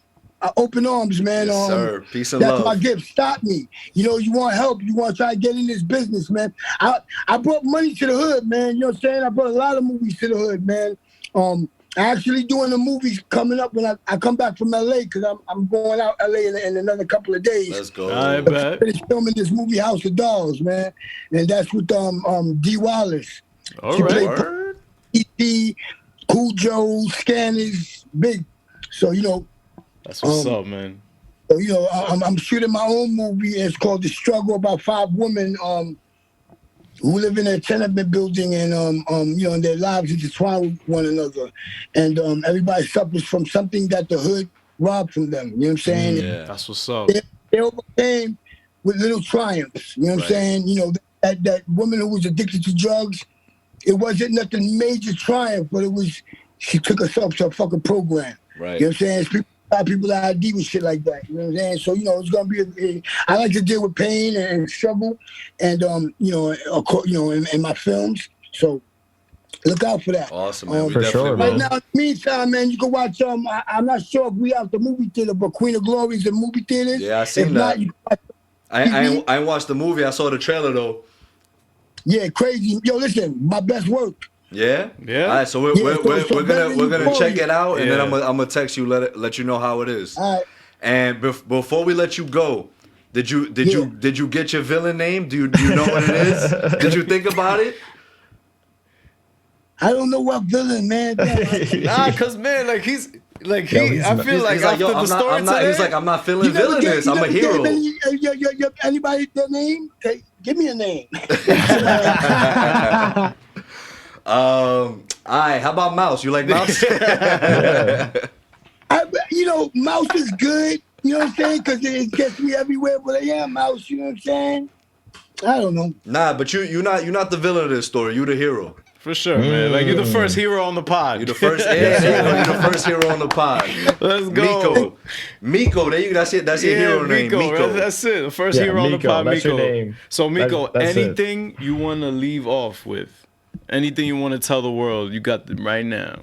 [SPEAKER 4] open arms, man.
[SPEAKER 1] Yes, sir. Peace and
[SPEAKER 4] that's
[SPEAKER 1] love.
[SPEAKER 4] my gift. Stop me. You know, you want help. You want to try to get in this business, man. I brought money to the hood, man. You know what I'm saying? I brought a lot of movies to the hood, man. Actually doing the movies coming up when I come back from LA because I'm going out LA in another couple of days.
[SPEAKER 1] Let's go.
[SPEAKER 2] I bet.
[SPEAKER 4] Finish filming this movie House of Dolls, man, and that's with D. Wallace.
[SPEAKER 2] All
[SPEAKER 4] She
[SPEAKER 2] right.
[SPEAKER 4] played
[SPEAKER 1] Word?
[SPEAKER 4] E.T., Cujo, Scanners, Big. So
[SPEAKER 2] That's what's up, man.
[SPEAKER 4] I'm shooting my own movie. It's called The Struggle, about 5 women who live in a tenement building and and their lives intertwine with one another, and everybody suffers from something that the hood robbed from them. You know what I'm saying?
[SPEAKER 1] Yeah.
[SPEAKER 2] That's what's up.
[SPEAKER 4] They overcame with little triumphs. You know what I'm saying? That woman who was addicted to drugs, it wasn't nothing major triumph, but it was she took herself to a fucking program.
[SPEAKER 1] Right.
[SPEAKER 4] You know what I'm saying? It's people that ID with shit like that. You know what I'm saying? So, it's gonna be I like to deal with pain and struggle and in my films. So look out for that.
[SPEAKER 1] Awesome, man. We
[SPEAKER 3] For
[SPEAKER 1] definitely
[SPEAKER 3] sure,
[SPEAKER 1] will.
[SPEAKER 4] Right now, in the meantime, man, you can watch I'm not sure if we out the movie theater, but Queen of Glory is in movie theaters.
[SPEAKER 1] Yeah, I seen
[SPEAKER 4] If
[SPEAKER 1] that.
[SPEAKER 4] not, you can watch
[SPEAKER 1] I ain't watched the movie. I saw the trailer though.
[SPEAKER 4] Yeah, crazy. Yo, listen, my best work.
[SPEAKER 1] Yeah.
[SPEAKER 2] Yeah.
[SPEAKER 1] All right. So we're gonna check it out, and then
[SPEAKER 2] Yeah.
[SPEAKER 1] I'm gonna text you, let you know how it is.
[SPEAKER 4] All right.
[SPEAKER 1] And before we let you go, did you get your villain name? Do you know what it is? Did you think about it?
[SPEAKER 4] I don't know what villain, man.
[SPEAKER 2] Nah, cause man, like he's like he. I feel like
[SPEAKER 1] He's
[SPEAKER 2] after
[SPEAKER 1] yo,
[SPEAKER 2] the story
[SPEAKER 1] I'm not.
[SPEAKER 2] today,
[SPEAKER 1] He's like, I'm not feeling villainous. I'm a hero.
[SPEAKER 4] Anybody their name? Okay, give me a name.
[SPEAKER 1] All right. How about Mouse? You like Mouse?
[SPEAKER 4] Mouse is good. You know what I'm saying? Because it gets me everywhere. But I am Mouse. You know what I'm saying? I don't know.
[SPEAKER 1] Nah, but you're not the villain of this story. You the hero.
[SPEAKER 2] for sure, man. Like you're the first hero on the pod.
[SPEAKER 1] You the first. Yeah, there you go. You the first hero on the pod.
[SPEAKER 2] Let's go.
[SPEAKER 1] Meeko. There you. That's it. That's your hero name. Meeko.
[SPEAKER 2] That's it. The first hero on the
[SPEAKER 3] Meeko,
[SPEAKER 2] pod,
[SPEAKER 3] that's your
[SPEAKER 2] Meeko.
[SPEAKER 3] name.
[SPEAKER 2] So Meeko,
[SPEAKER 3] That's it.
[SPEAKER 2] anything you want to leave off with, anything you want to tell the world, you got them right now.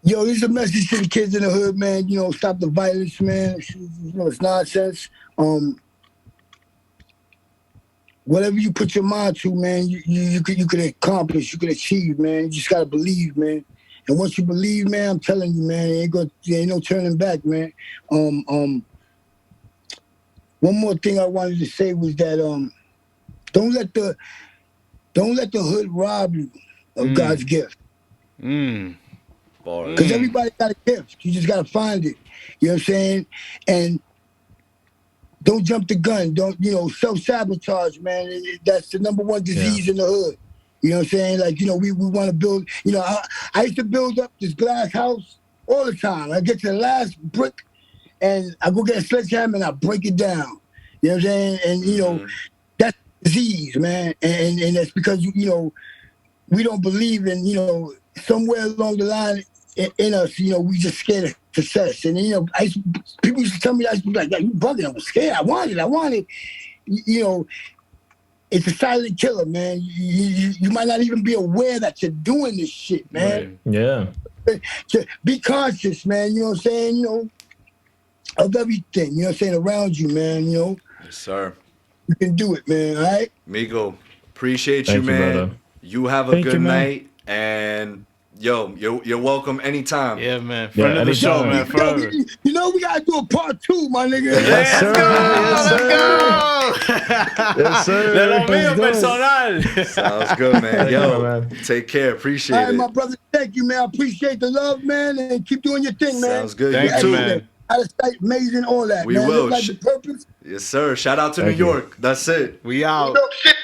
[SPEAKER 4] Yo, this is a message to the kids in the hood, man. Stop the violence, man. It's nonsense. Whatever you put your mind to, man, you could accomplish, you could achieve, man. You just gotta believe, man. And once you believe, man, I'm telling you, man, there ain't no turning back, man. One more thing I wanted to say was that don't let the hood rob you of God's gift. Because everybody got a gift. You just gotta find it. You know what I'm saying? And don't jump the gun. Don't, self-sabotage, man. That's the number one disease in the hood. You know what I'm saying? Like, we want to build, I used to build up this glass house all the time. I get to the last brick and I go get a sledgehammer and I break it down. You know what I'm saying? And, that's disease, man. And that's because, we don't believe in, somewhere along the line in us, we just scared of success. And, people used to tell me, I used to be like, you bugging, I was scared. I wanted. It's a silent killer, man. You might not even be aware that you're doing this shit, man.
[SPEAKER 2] Right.
[SPEAKER 3] Yeah.
[SPEAKER 4] Be conscious, man, you know what I'm saying? Of everything, you know what I'm saying, around you, man,
[SPEAKER 1] Yes, sir.
[SPEAKER 4] You can do it, man, all right?
[SPEAKER 1] Meeko, appreciate
[SPEAKER 3] Thank
[SPEAKER 1] you,
[SPEAKER 3] you,
[SPEAKER 1] man.
[SPEAKER 3] brother.
[SPEAKER 1] You have a
[SPEAKER 5] Thank
[SPEAKER 1] good
[SPEAKER 5] you, man.
[SPEAKER 1] night, and you're welcome anytime.
[SPEAKER 2] Yeah, man. Friend of the
[SPEAKER 3] anytime.
[SPEAKER 2] show, man. Forever.
[SPEAKER 4] We gotta do a part 2, my nigga.
[SPEAKER 3] Yes, sir.
[SPEAKER 2] Let's go.
[SPEAKER 3] Yes, sir.
[SPEAKER 2] De lo mío
[SPEAKER 3] Let's go.
[SPEAKER 2] personal.
[SPEAKER 1] Sounds good, man.
[SPEAKER 3] Thank
[SPEAKER 1] Yo,
[SPEAKER 3] you, man.
[SPEAKER 1] take care.
[SPEAKER 4] All
[SPEAKER 1] Appreciate
[SPEAKER 4] right,
[SPEAKER 1] it.
[SPEAKER 4] my brother, thank you, man. I appreciate the love, man, and keep doing your thing, man.
[SPEAKER 1] Sounds good.
[SPEAKER 2] Thank
[SPEAKER 1] You
[SPEAKER 2] you,
[SPEAKER 1] too.
[SPEAKER 2] man.
[SPEAKER 4] Out of sight, amazing, all that,
[SPEAKER 1] We
[SPEAKER 4] man.
[SPEAKER 1] will.
[SPEAKER 4] Look like the purpose.
[SPEAKER 1] Yes, sir. Shout out to
[SPEAKER 3] Thank
[SPEAKER 1] New
[SPEAKER 3] you.
[SPEAKER 1] York. That's it.
[SPEAKER 2] We out.
[SPEAKER 4] Dope shit.